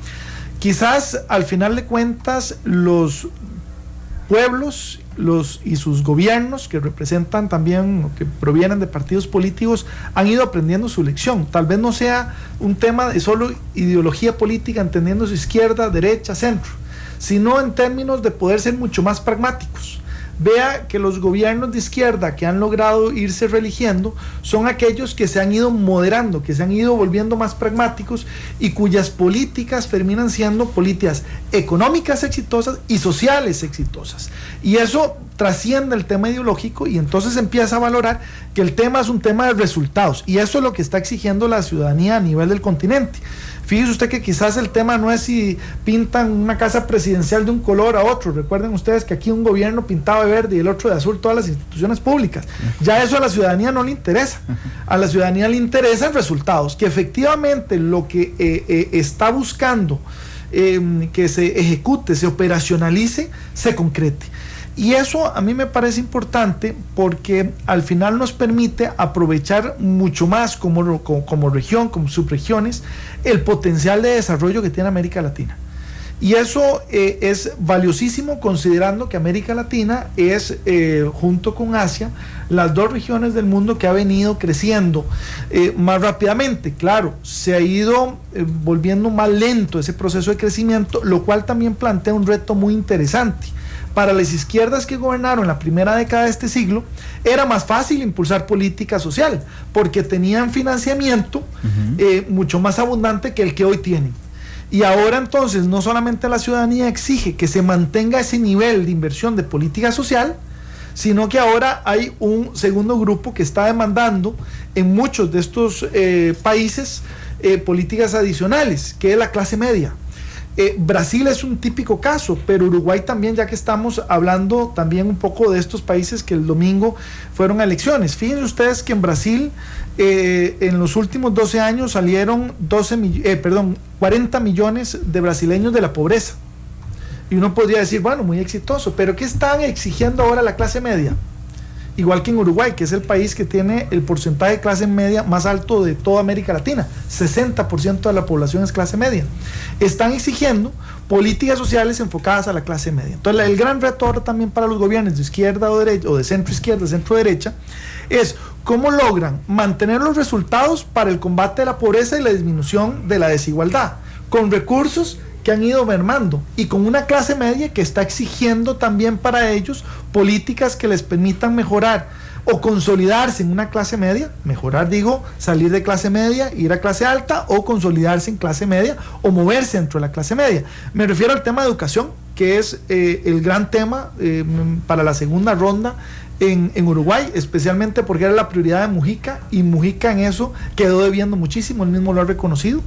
quizás al final de cuentas los pueblos y sus gobiernos, que representan también, que provienen de partidos políticos, han ido aprendiendo su lección. Tal vez no sea un tema de solo ideología política, entendiendo su izquierda, derecha, centro, sino en términos de poder ser mucho más pragmáticos. Vea que los gobiernos de izquierda que han logrado irse reeligiendo son aquellos que se han ido moderando, que se han ido volviendo más pragmáticos y cuyas políticas terminan siendo políticas económicas exitosas y sociales exitosas. Y eso trasciende el tema ideológico y entonces empieza a valorar que el tema es un tema de resultados, y eso es lo que está exigiendo la ciudadanía a nivel del continente. Fíjese usted que quizás el tema no es si pintan una casa presidencial de un color a otro. Recuerden ustedes que aquí un gobierno pintaba de verde y el otro de azul todas las instituciones públicas. Ya eso a la ciudadanía no le interesa. A la ciudadanía le interesan resultados, que efectivamente lo que está buscando que se ejecute, se operacionalice, se concrete. Y eso a mí me parece importante porque al final nos permite aprovechar mucho más como región, como subregiones, el potencial de desarrollo que tiene América Latina. Y eso es valiosísimo considerando que América Latina es, junto con Asia, las dos regiones del mundo que ha venido creciendo más rápidamente. Claro, se ha ido volviendo más lento ese proceso de crecimiento, lo cual también plantea un reto muy interesante. Para las izquierdas que gobernaron la primera década de este siglo, era más fácil impulsar política social, porque tenían financiamiento mucho más abundante que el que hoy tienen. Y ahora entonces, no solamente la ciudadanía exige que se mantenga ese nivel de inversión de política social, sino que ahora hay un segundo grupo que está demandando en muchos de estos países políticas adicionales, que es la clase media. Brasil es un típico caso, pero Uruguay también, ya que estamos hablando también un poco de estos países que el domingo fueron a elecciones. Fíjense ustedes que en Brasil en los últimos 12 años salieron 40 millones de brasileños de la pobreza. Y uno podría decir, bueno, muy exitoso, pero ¿qué están exigiendo ahora la clase media? Igual que en Uruguay, que es el país que tiene el porcentaje de clase media más alto de toda América Latina. 60% de la población es clase media. Están exigiendo políticas sociales enfocadas a la clase media. Entonces, el gran reto ahora también para los gobiernos de izquierda o derecha, o de centro izquierda, centro derecha, es cómo logran mantener los resultados para el combate de la pobreza y la disminución de la desigualdad, con recursos que han ido mermando y con una clase media que está exigiendo también para ellos políticas que les permitan mejorar o consolidarse en una clase media, mejorar digo, salir de clase media, ir a clase alta, o consolidarse en clase media o moverse dentro de la clase media. Me refiero al tema de educación, que es el gran tema para la segunda ronda en Uruguay, especialmente porque era la prioridad de Mujica, y Mujica en eso quedó debiendo muchísimo, él mismo lo ha reconocido.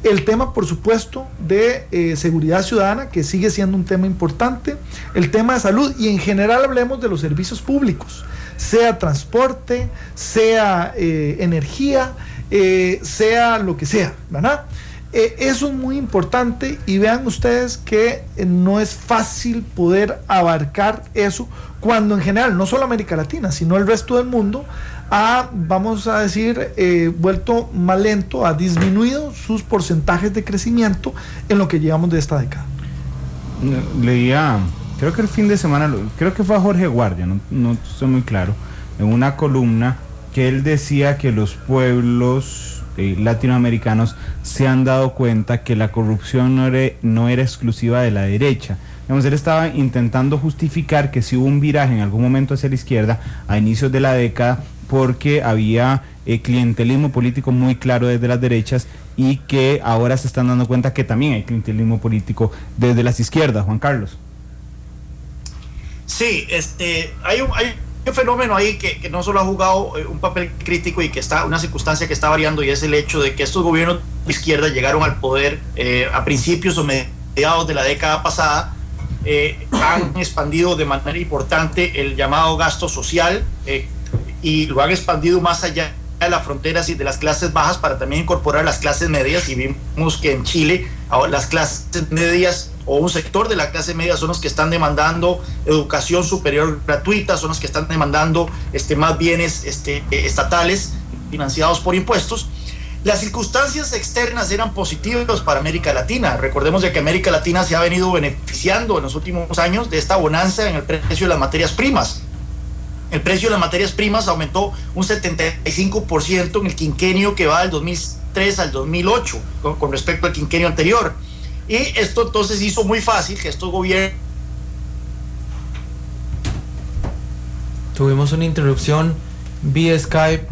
El tema, por supuesto, de seguridad ciudadana, que sigue siendo un tema importante, el tema de salud, y en general hablemos de los servicios públicos, sea transporte, sea energía, sea lo que sea, ¿verdad? Eso es muy importante, y vean ustedes que no es fácil poder abarcar eso cuando en general, no solo América Latina, sino el resto del mundo ha, vamos a decir, vuelto más lento, ha disminuido sus porcentajes de crecimiento en lo que llevamos de esta década. Leía, creo que el fin de semana, creo que fue a Jorge Guardia, no estoy muy claro, en una columna que él decía que los pueblos latinoamericanos se han dado cuenta que la corrupción no era exclusiva de la derecha. Digamos, él estaba intentando justificar que si hubo un viraje en algún momento hacia la izquierda a inicios de la década, porque había clientelismo político muy claro desde las derechas, y que ahora se están dando cuenta que también hay clientelismo político desde las izquierdas. Juan Carlos. Sí, hay un fenómeno ahí que no solo ha jugado un papel crítico y que está una circunstancia que está variando, y es el hecho de que estos gobiernos de izquierda llegaron al poder a principios o mediados de la década pasada. Han expandido de manera importante el llamado gasto social, y lo han expandido más allá de las fronteras y de las clases bajas para también incorporar las clases medias, y vimos que en Chile ahora las clases medias o un sector de la clase media son los que están demandando educación superior gratuita, son los que están demandando más bienes estatales financiados por impuestos. Las circunstancias externas eran positivas para América Latina. Recordemos de que América Latina se ha venido beneficiando en los últimos años de esta bonanza en el precio de las materias primas. El precio de las materias primas aumentó un 75% en el quinquenio que va del 2003 al 2008 con respecto al quinquenio anterior. Y esto entonces hizo muy fácil que estos gobiernos... Tuvimos una interrupción vía Skype.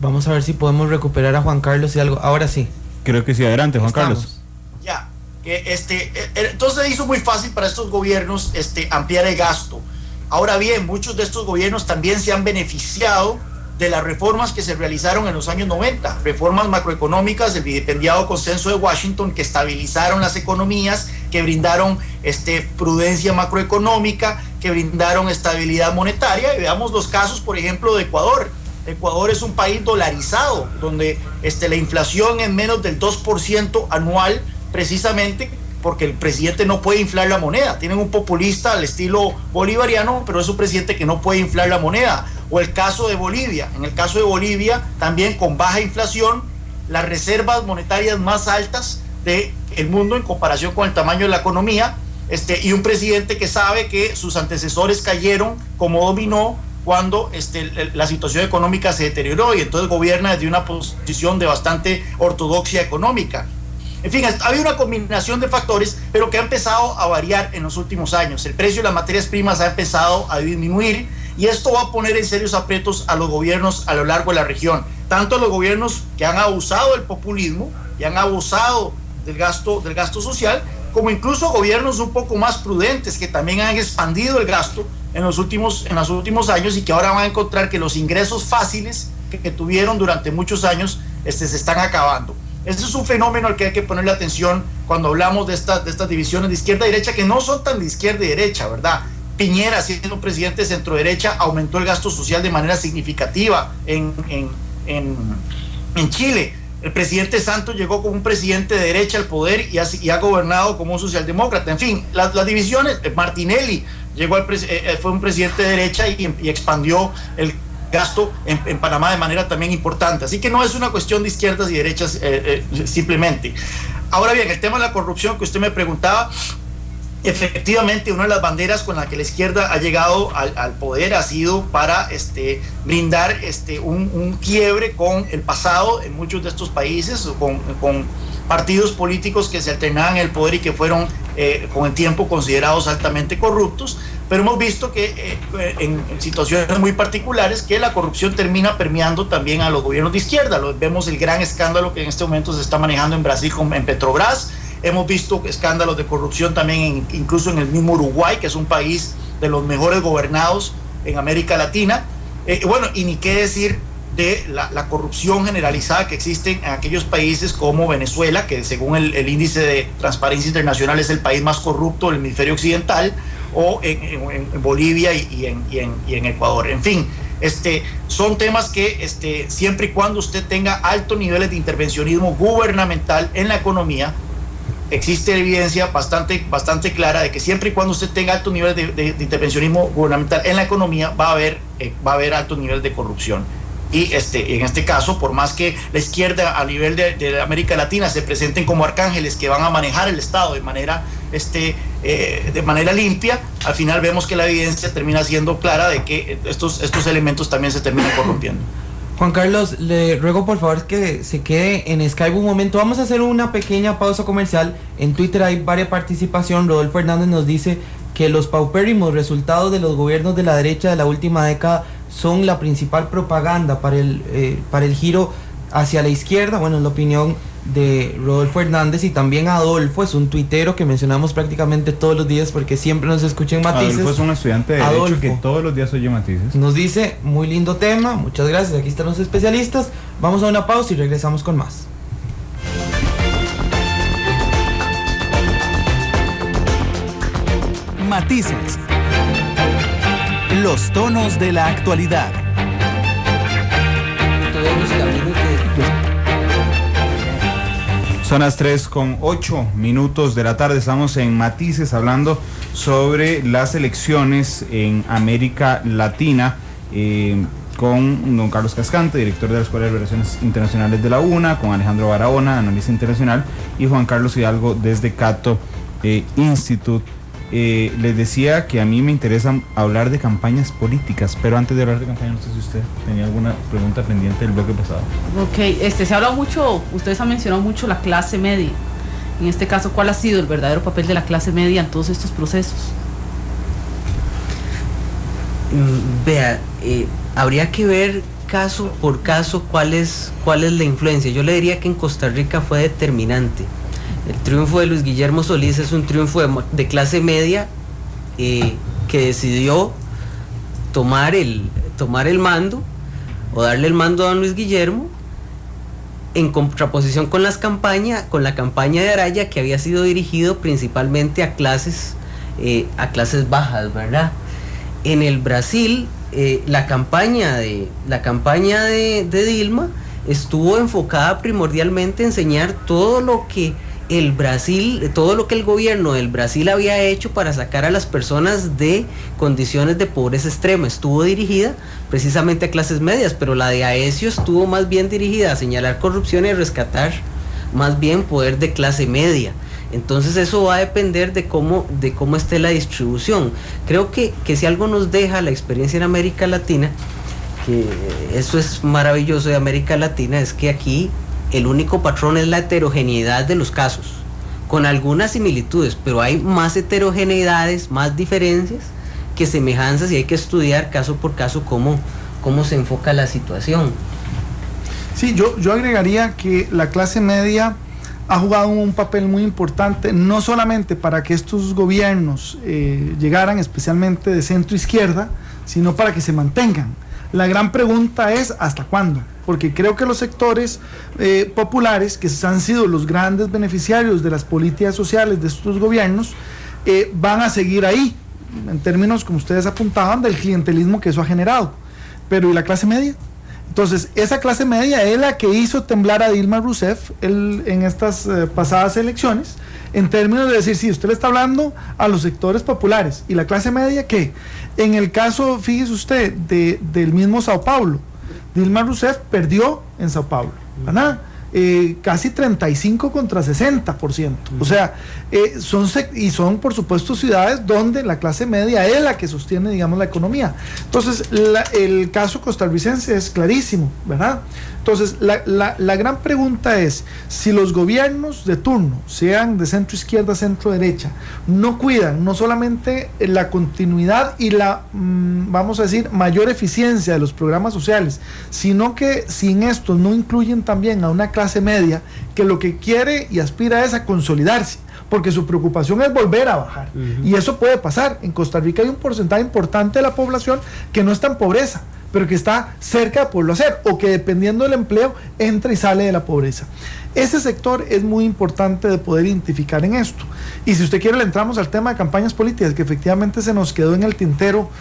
Vamos a ver si podemos recuperar a Juan Carlos y algo. Ahora sí. Creo que sí, adelante, Juan Carlos. Ya, entonces hizo muy fácil para estos gobiernos ampliar el gasto. Ahora bien, muchos de estos gobiernos también se han beneficiado de las reformas que se realizaron en los años 90, reformas macroeconómicas del vilipendiado Consenso de Washington, que estabilizaron las economías, que brindaron prudencia macroeconómica, que brindaron estabilidad monetaria. Y veamos los casos, por ejemplo, de Ecuador. Ecuador es un país dolarizado, donde la inflación es menos del 2% anual, precisamente porque el presidente no puede inflar la moneda. Tienen un populista al estilo bolivariano, pero es un presidente que no puede inflar la moneda. O el caso de Bolivia. En el caso de Bolivia, también con baja inflación, las reservas monetarias más altas del mundo en comparación con el tamaño de la economía, y un presidente que sabe que sus antecesores cayeron como dominó cuando la situación económica se deterioró, y entonces gobierna desde una posición de bastante ortodoxia económica. En fin, había una combinación de factores, pero que ha empezado a variar en los últimos años. El precio de las materias primas ha empezado a disminuir, y esto va a poner en serios aprietos a los gobiernos a lo largo de la región, tanto a los gobiernos que han abusado del populismo y han abusado del gasto social, como incluso gobiernos un poco más prudentes que también han expandido el gasto en los últimos años, y que ahora van a encontrar que los ingresos fáciles que tuvieron durante muchos años se están acabando. Ese es un fenómeno al que hay que ponerle atención cuando hablamos de estas divisiones de izquierda y derecha, que no son tan de izquierda y derecha, ¿verdad? Piñera, siendo presidente de centro derecha, aumentó el gasto social de manera significativa en Chile. El presidente Santos llegó como un presidente de derecha al poder y ha gobernado como un socialdemócrata. En fin, las divisiones. Martinelli fue un presidente de derecha y expandió el gasto en Panamá de manera también importante. Así que no es una cuestión de izquierdas y derechas simplemente. Ahora bien, el tema de la corrupción que usted me preguntaba, efectivamente una de las banderas con la que la izquierda ha llegado al poder ha sido para brindar un quiebre con el pasado en muchos de estos países, con partidos políticos que se alternaban en el poder y que fueron con el tiempo considerados altamente corruptos. Pero hemos visto que en situaciones muy particulares que la corrupción termina permeando también a los gobiernos de izquierda. Vemos el gran escándalo que en este momento se está manejando en Brasil en Petrobras. Hemos visto escándalos de corrupción también incluso en el mismo Uruguay, que es un país de los mejores gobernados en América Latina. Y ni qué decir de la corrupción generalizada que existe en aquellos países como Venezuela, que según el índice de Transparencia Internacional es el país más corrupto del hemisferio occidental, o en Bolivia y en Ecuador. En fin, son temas que siempre y cuando usted tenga altos niveles de intervencionismo gubernamental en la economía, existe evidencia bastante clara de que siempre y cuando usted tenga altos niveles de intervencionismo gubernamental en la economía, va a haber altos niveles de corrupción. Y en este caso, por más que la izquierda a nivel de América Latina se presenten como arcángeles que van a manejar el Estado de manera limpia, al final vemos que la evidencia termina siendo clara de que estos elementos también se terminan corrompiendo. Juan Carlos, le ruego por favor que se quede en Skype un momento. Vamos a hacer una pequeña pausa comercial. En Twitter hay varias participación. Rodolfo Hernández nos dice que los paupérrimos resultados de los gobiernos de la derecha de la última década son la principal propaganda para el giro hacia la izquierda. Bueno, es la opinión de Rodolfo Hernández, y también Adolfo es un tuitero que mencionamos prácticamente todos los días porque siempre nos escucha en Matices. Adolfo es un estudiante de derecho que todos los días oye Matices. Nos dice, muy lindo tema, muchas gracias, aquí están los especialistas. Vamos a una pausa y regresamos con más. Matices. Los tonos de la actualidad. Tuvimos Son las 3:08 de la tarde, estamos en Matices hablando sobre las elecciones en América Latina con don Carlos Cascante, director de la Escuela de Relaciones Internacionales de la UNA, con Alejandro Barahona, analista internacional, y Juan Carlos Hidalgo desde Cato Institute. Les decía que a mí me interesa hablar de campañas políticas, pero antes de hablar de campañas, no sé si usted tenía alguna pregunta pendiente del bloque pasado. Ok, se ha hablado mucho, ustedes han mencionado mucho la clase media. En este caso, ¿cuál ha sido el verdadero papel de la clase media en todos estos procesos? Vea, habría que ver caso por caso cuál es la influencia. Yo le diría que en Costa Rica fue determinante. El triunfo de Luis Guillermo Solís es un triunfo de clase media que decidió tomar el mando o darle el mando a don Luis Guillermo, en contraposición con la campaña de Araya, que había sido dirigido principalmente a clases bajas, ¿verdad? En el Brasil, la campaña de Dilma estuvo enfocada primordialmente a enseñar todo lo que el gobierno del Brasil había hecho para sacar a las personas de condiciones de pobreza extrema. Estuvo dirigida precisamente a clases medias, pero la de Aécio estuvo más bien dirigida a señalar corrupción y rescatar más bien poder de clase media. Entonces eso va a depender de cómo esté la distribución. Creo que si algo nos deja la experiencia en América Latina, que eso es maravilloso de América Latina, es que aquí el único patrón es la heterogeneidad de los casos, con algunas similitudes, pero hay más heterogeneidades, más diferencias que semejanzas, y hay que estudiar caso por caso cómo se enfoca la situación. Sí, yo agregaría que la clase media ha jugado un papel muy importante, no solamente para que estos gobiernos llegaran, especialmente de centro izquierda, sino para que se mantengan. La gran pregunta es ¿hasta cuándo? Porque creo que los sectores populares, que han sido los grandes beneficiarios de las políticas sociales de estos gobiernos, van a seguir ahí, en términos, como ustedes apuntaban, del clientelismo que eso ha generado. Pero ¿y la clase media? Entonces, esa clase media es la que hizo temblar a Dilma Rousseff en estas pasadas elecciones, en términos de decir, sí, usted le está hablando a los sectores populares, ¿y la clase media qué? En el caso, fíjese usted, del mismo Sao Paulo, Dilma Rousseff perdió en Sao Paulo, ¿verdad? Casi 35 contra 60%. O sea, son por supuesto ciudades donde la clase media es la que sostiene, digamos, la economía. Entonces, el caso costarricense es clarísimo, ¿verdad? Entonces, la gran pregunta es, si los gobiernos de turno, sean de centro izquierda, centro derecha, no cuidan no solamente la continuidad y la, vamos a decir, mayor eficiencia de los programas sociales, sino que sin esto no incluyen también a una clase media que lo que quiere y aspira es a consolidarse, porque su preocupación es volver a bajar. Y eso puede pasar. En Costa Rica hay un porcentaje importante de la población que no está en pobreza, pero que está cerca de poderlo hacer, o que dependiendo del empleo entra y sale de la pobreza. Ese sector es muy importante de poder identificar en esto. Y si usted quiere, le entramos al tema de campañas políticas, que efectivamente se nos quedó en el tintero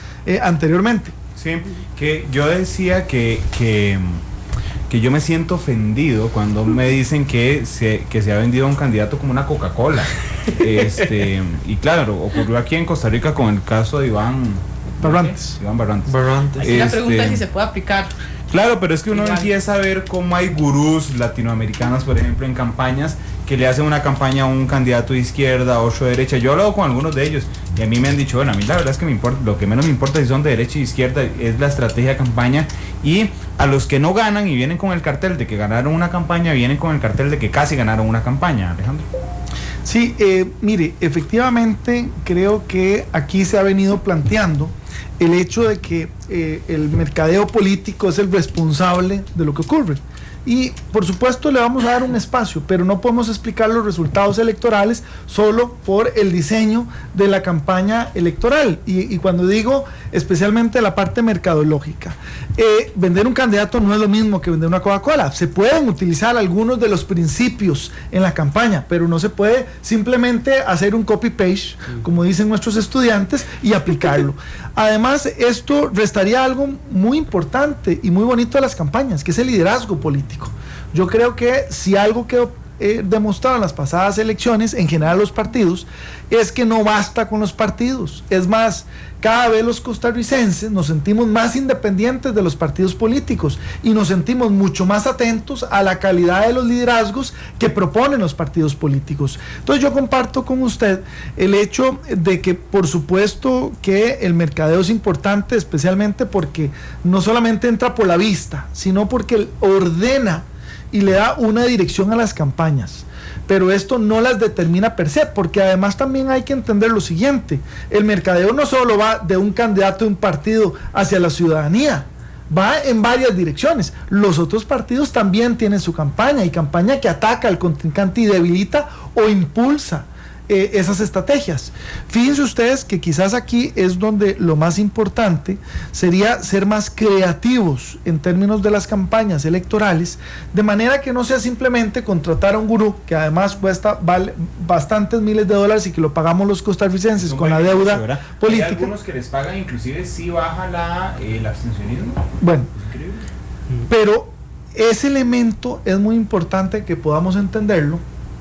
anteriormente. Sí, que yo decía que yo me siento ofendido cuando me dicen que se ha vendido a un candidato como una Coca-Cola. Y claro, ocurrió aquí en Costa Rica con el caso de Iván Barrantes. Aquí la pregunta es si se puede aplicar. Claro, pero es que uno empieza a ver cómo hay gurús latinoamericanos, por ejemplo, en campañas, que le hacen una campaña a un candidato de izquierda, otro de derecha. Yo he hablado con algunos de ellos y a mí me han dicho, bueno, a mí la verdad es que me importa, lo que menos me importa si son de derecha y izquierda es la estrategia de campaña, y a los que no ganan y vienen con el cartel de que ganaron una campaña, vienen con el cartel de que casi ganaron una campaña. Alejandro. Sí, mire, efectivamente creo que aquí se ha venido planteando el hecho de que el mercadeo político es el responsable de lo que ocurre. Y por supuesto le vamos a dar un espacio, pero no podemos explicar los resultados electorales solo por el diseño de la campaña electoral. Y cuando digo especialmente la parte mercadológica, vender un candidato no es lo mismo que vender una Coca-Cola. Se pueden utilizar algunos de los principios en la campaña, pero no se puede simplemente hacer un copy-paste, como dicen nuestros estudiantes, y aplicarlo. Además, esto restaría algo muy importante y muy bonito de las campañas, que es el liderazgo político. Yo creo que si algo quedó demostrado en las pasadas elecciones, en general los partidos, es que no basta con los partidos. Es más, cada vez los costarricenses nos sentimos más independientes de los partidos políticos y nos sentimos mucho más atentos a la calidad de los liderazgos que proponen los partidos políticos. Entonces yo comparto con usted el hecho de que por supuesto que el mercadeo es importante, especialmente porque no solamente entra por la vista, sino porque ordena y le da una dirección a las campañas. Pero esto no las determina per se, porque además también hay que entender lo siguiente: el mercadeo no solo va de un candidato de un partido hacia la ciudadanía, va en varias direcciones. Los otros partidos también tienen su campaña, y campaña que ataca al contrincante y debilita o impulsa esas estrategias. Fíjense ustedes que quizás aquí es donde lo más importante sería ser más creativos en términos de las campañas electorales, de manera que no sea simplemente contratar a un gurú, que además vale bastantes miles de dólares y que lo pagamos los costarricenses con la deuda política. Hay algunos que les pagan, inclusive si baja el abstencionismo. Bueno, pero ese elemento es muy importante que podamos entenderlo,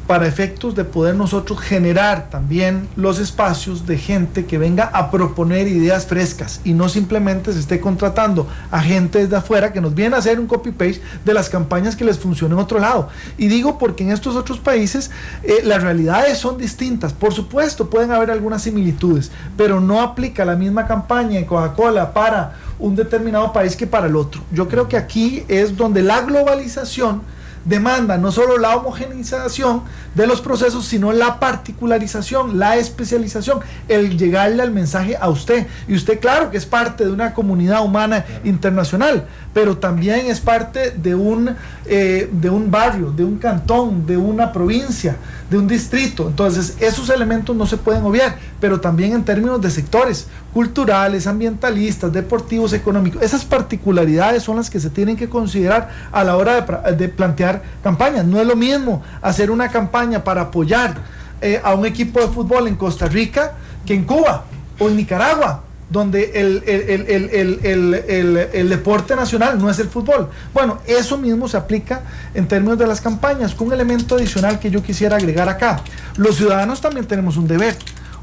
para efectos de poder nosotros generar también los espacios de gente que venga a proponer ideas frescas y no simplemente se esté contratando a gente desde afuera que nos viene a hacer un copy-paste de las campañas que les funcionan en otro lado. Y digo porque en estos otros países las realidades son distintas. Por supuesto, pueden haber algunas similitudes, pero no aplica la misma campaña en Coca-Cola para un determinado país que para el otro. Yo creo que aquí es donde la globalización demanda no solo la homogeneización de los procesos, sino la particularización, la especialización, el llegarle al mensaje a usted. Y usted, claro que es parte de una comunidad humana internacional, pero también es parte de un barrio, de un cantón, de una provincia, de un distrito. Entonces, esos elementos no se pueden obviar, pero también en términos de sectores culturales, ambientalistas, deportivos, económicos. Esas particularidades son las que se tienen que considerar a la hora de plantear campañas. No es lo mismo hacer una campaña para apoyar a un equipo de fútbol en Costa Rica que en Cuba o en Nicaragua, donde el deporte nacional no es el fútbol. Bueno, eso mismo se aplica en términos de las campañas, con un elemento adicional que yo quisiera agregar acá. Los ciudadanos también tenemos un deber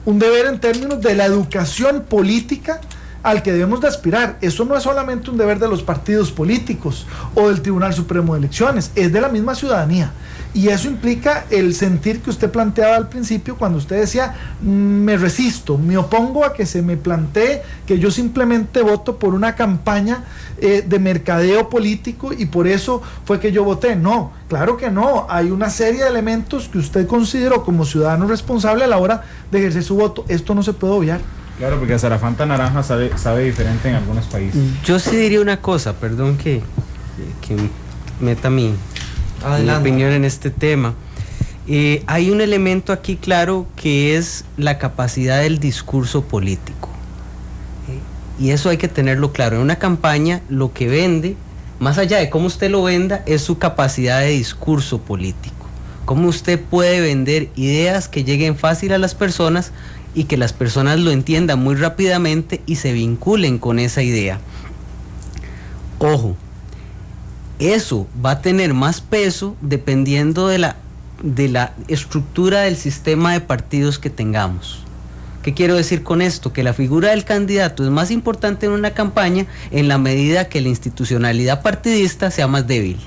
en términos de la educación política al que debemos de aspirar. Eso no es solamente un deber de los partidos políticos o del Tribunal Supremo de Elecciones, es de la misma ciudadanía. Y eso implica el sentir que usted planteaba al principio cuando usted decía, me resisto, me opongo a que se me plantee que yo simplemente voto por una campaña de mercadeo político y por eso fue que yo voté. No, claro que no, hay una serie de elementos que usted consideró como ciudadano responsable a la hora de ejercer su voto. Esto no se puede obviar. Claro, porque hasta la Fanta naranja sabe diferente en algunos países. Yo sí diría una cosa, perdón que meta mi opinión en este tema. Hay un elemento aquí claro que es la capacidad del discurso político. Y eso hay que tenerlo claro. En una campaña lo que vende, más allá de cómo usted lo venda, es su capacidad de discurso político. Cómo usted puede vender ideas que lleguen fácil a las personas y que las personas lo entiendan muy rápidamente y se vinculen con esa idea. Ojo, eso va a tener más peso dependiendo de la estructura del sistema de partidos que tengamos. ¿Qué quiero decir con esto? Que la figura del candidato es más importante en una campaña en la medida que la institucionalidad partidista sea más débil.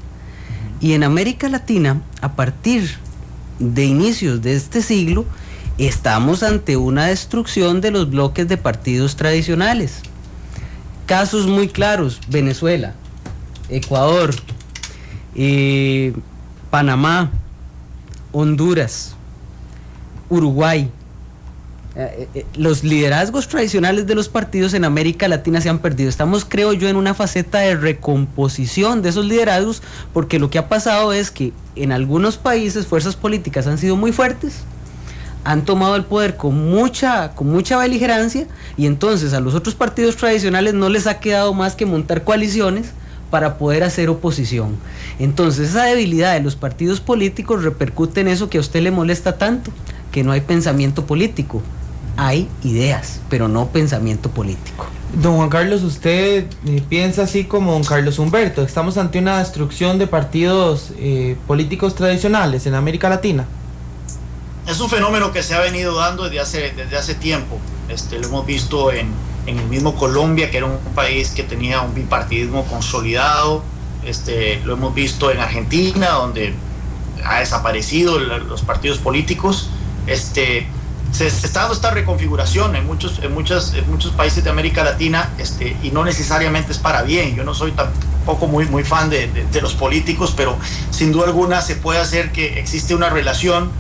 Y en América Latina, a partir de inicios de este siglo, estamos ante una destrucción de los bloques de partidos tradicionales. Casos muy claros: Venezuela, Ecuador, Panamá, Honduras, Uruguay. Los liderazgos tradicionales de los partidos en América Latina se han perdido. Estamos, creo yo, en una faceta de recomposición de esos liderazgos, porque lo que ha pasado es que en algunos países fuerzas políticas han sido muy fuertes, han tomado el poder con mucha beligerancia, y entonces a los otros partidos tradicionales no les ha quedado más que montar coaliciones para poder hacer oposición. Entonces esa debilidad de los partidos políticos repercute en eso que a usted le molesta tanto, que no hay pensamiento político. Hay ideas, pero no pensamiento político. Don Juan Carlos, ¿usted piensa así como don Carlos Humberto? ¿Estamos ante una destrucción de partidos políticos tradicionales en América Latina? Es un fenómeno que se ha venido dando desde hace tiempo. Lo hemos visto en el mismo Colombia, que era un país que tenía un bipartidismo consolidado. Lo hemos visto en Argentina, donde ha desaparecido los partidos políticos. Se está dando esta reconfiguración en muchos países de América Latina, y no necesariamente es para bien. Yo no soy tampoco muy fan de los políticos, pero sin duda alguna se puede hacer que existe una relación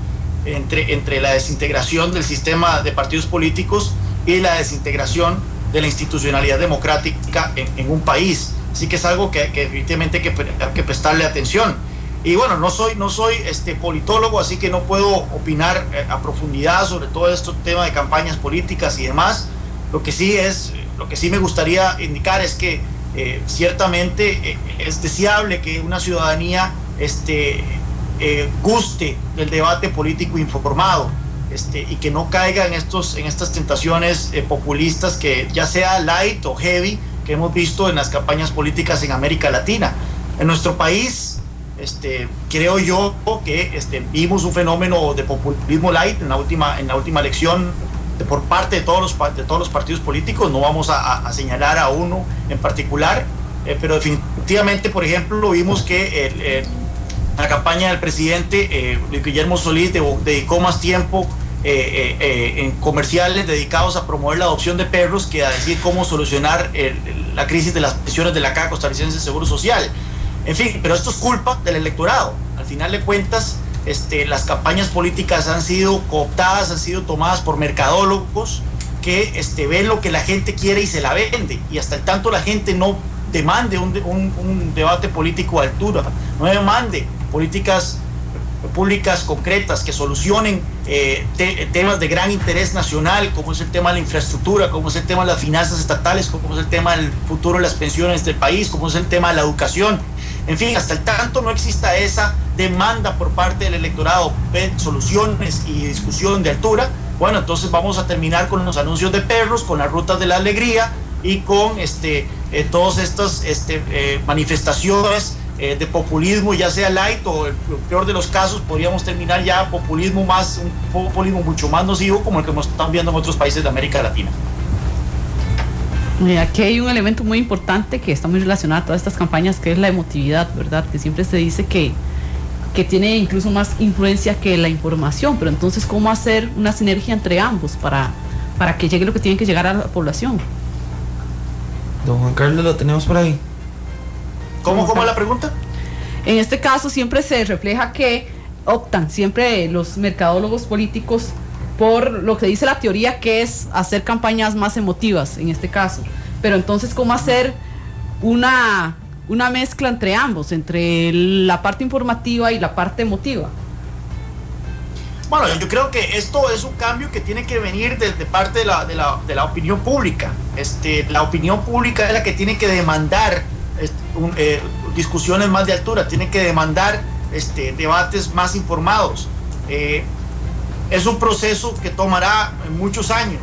entre la desintegración del sistema de partidos políticos y la desintegración de la institucionalidad democrática en un país. Así que es algo que definitivamente hay que prestarle atención. Y bueno, no soy politólogo, así que no puedo opinar a profundidad sobre todo estos temas de campañas políticas y demás. Lo que sí me gustaría indicar es que ciertamente es deseable que una ciudadanía guste del debate político informado, y que no caiga en estas tentaciones populistas, que ya sea light o heavy, que hemos visto en las campañas políticas en América Latina. En nuestro país, creo yo que vimos un fenómeno de populismo light en la última elección por parte de todos los partidos políticos. No vamos a señalar a uno en particular, pero definitivamente, por ejemplo, vimos que la campaña del presidente Guillermo Solís dedicó más tiempo en comerciales dedicados a promover la adopción de perros que a decir cómo solucionar la crisis de las pensiones de la Caja Costarricense de Seguro Social. En fin, pero esto es culpa del electorado. Al final de cuentas, las campañas políticas han sido cooptadas, han sido tomadas por mercadólogos que ven lo que la gente quiere y se la vende. Y hasta el tanto la gente no demande un debate político a altura, no demande políticas públicas concretas que solucionen temas de gran interés nacional, como es el tema de la infraestructura, como es el tema de las finanzas estatales, como es el tema del futuro de las pensiones del país, como es el tema de la educación. En fin, hasta el tanto no exista esa demanda por parte del electorado de soluciones y discusión de altura, bueno, entonces vamos a terminar con los anuncios de perros, con las rutas de la alegría y con todas estas manifestaciones de populismo, ya sea light o, en el peor de los casos, podríamos terminar ya un populismo mucho más nocivo, como el que nos están viendo en otros países de América Latina. Aquí hay un elemento muy importante que está muy relacionado a todas estas campañas, que es la emotividad, ¿verdad? Que siempre se dice que tiene incluso más influencia que la información, pero entonces, ¿cómo hacer una sinergia entre ambos para que llegue lo que tiene que llegar a la población? Don Juan Carlos, lo tenemos por ahí. ¿Cómo es la pregunta? En este caso siempre se refleja que optan siempre los mercadólogos políticos por lo que dice la teoría, que es hacer campañas más emotivas en este caso. Pero entonces, ¿cómo hacer una mezcla entre ambos, entre la parte informativa y la parte emotiva? Bueno, yo creo que esto es un cambio que tiene que venir desde parte de la opinión pública. La opinión pública es la que tiene que demandar discusiones más de altura, tiene que demandar debates más informados. Es un proceso que tomará muchos años.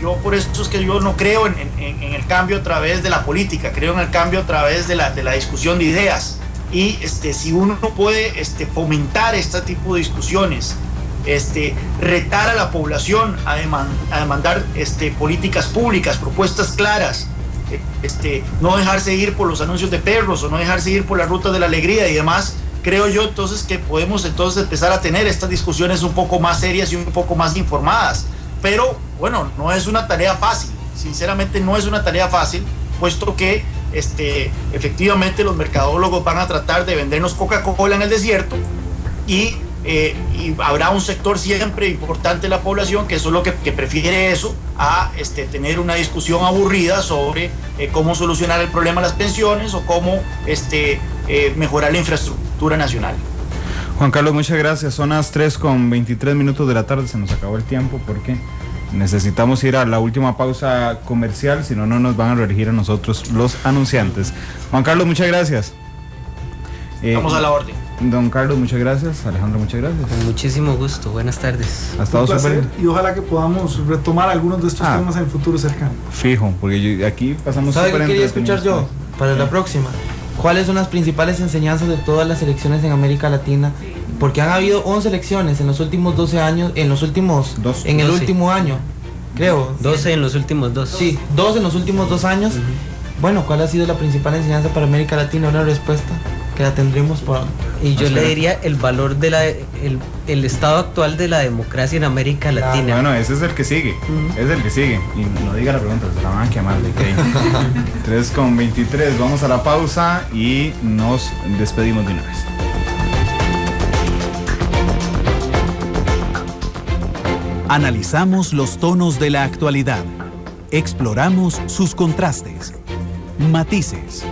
Yo por eso es que yo no creo en el cambio a través de la política, creo en el cambio a través de la discusión de ideas. Y si uno no puede fomentar este tipo de discusiones, retar a la población a demandar políticas públicas, propuestas claras, no dejarse ir por los anuncios de perros o no dejarse ir por la ruta de la alegría y demás, creo yo entonces que podemos empezar a tener estas discusiones un poco más serias y un poco más informadas. Pero bueno, no es una tarea fácil, sinceramente no es una tarea fácil, puesto que efectivamente los mercadólogos van a tratar de vendernos Coca-Cola en el desierto y habrá un sector siempre importante de la población que eso es lo que prefiere eso a tener una discusión aburrida sobre cómo solucionar el problema de las pensiones o cómo mejorar la infraestructura nacional. Juan Carlos, muchas gracias. Son las 3:23 de la tarde, se nos acabó el tiempo porque necesitamos ir a la última pausa comercial, si no, no nos van a reelegir a nosotros los anunciantes. Juan Carlos, muchas gracias. Vamos a la orden. Don Carlos, muchas gracias. Alejandro, muchas gracias. Con muchísimo gusto. Buenas tardes. Ha estado súper. Y ojalá que podamos retomar algunos de estos temas en el futuro cercano. Fijo, porque aquí pasamos. ¿Sabe qué quería escuchar yo para la próxima? ¿Cuáles son las principales enseñanzas de todas las elecciones en América Latina? Porque han habido 11 elecciones en los últimos 12 años, en el último año, creo. 12 en los últimos 2. Sí, 2 en los últimos 2 años. Bueno, ¿cuál ha sido la principal enseñanza para América Latina? Una respuesta que la tendremos por... Y yo le diría el valor de el estado actual de la democracia en América Latina. Bueno, ese es el que sigue, es el que sigue. Y no diga la pregunta, se la van a quemar de que 3:23, vamos a la pausa y nos despedimos de una vez. Analizamos los tonos de la actualidad. Exploramos sus contrastes, matices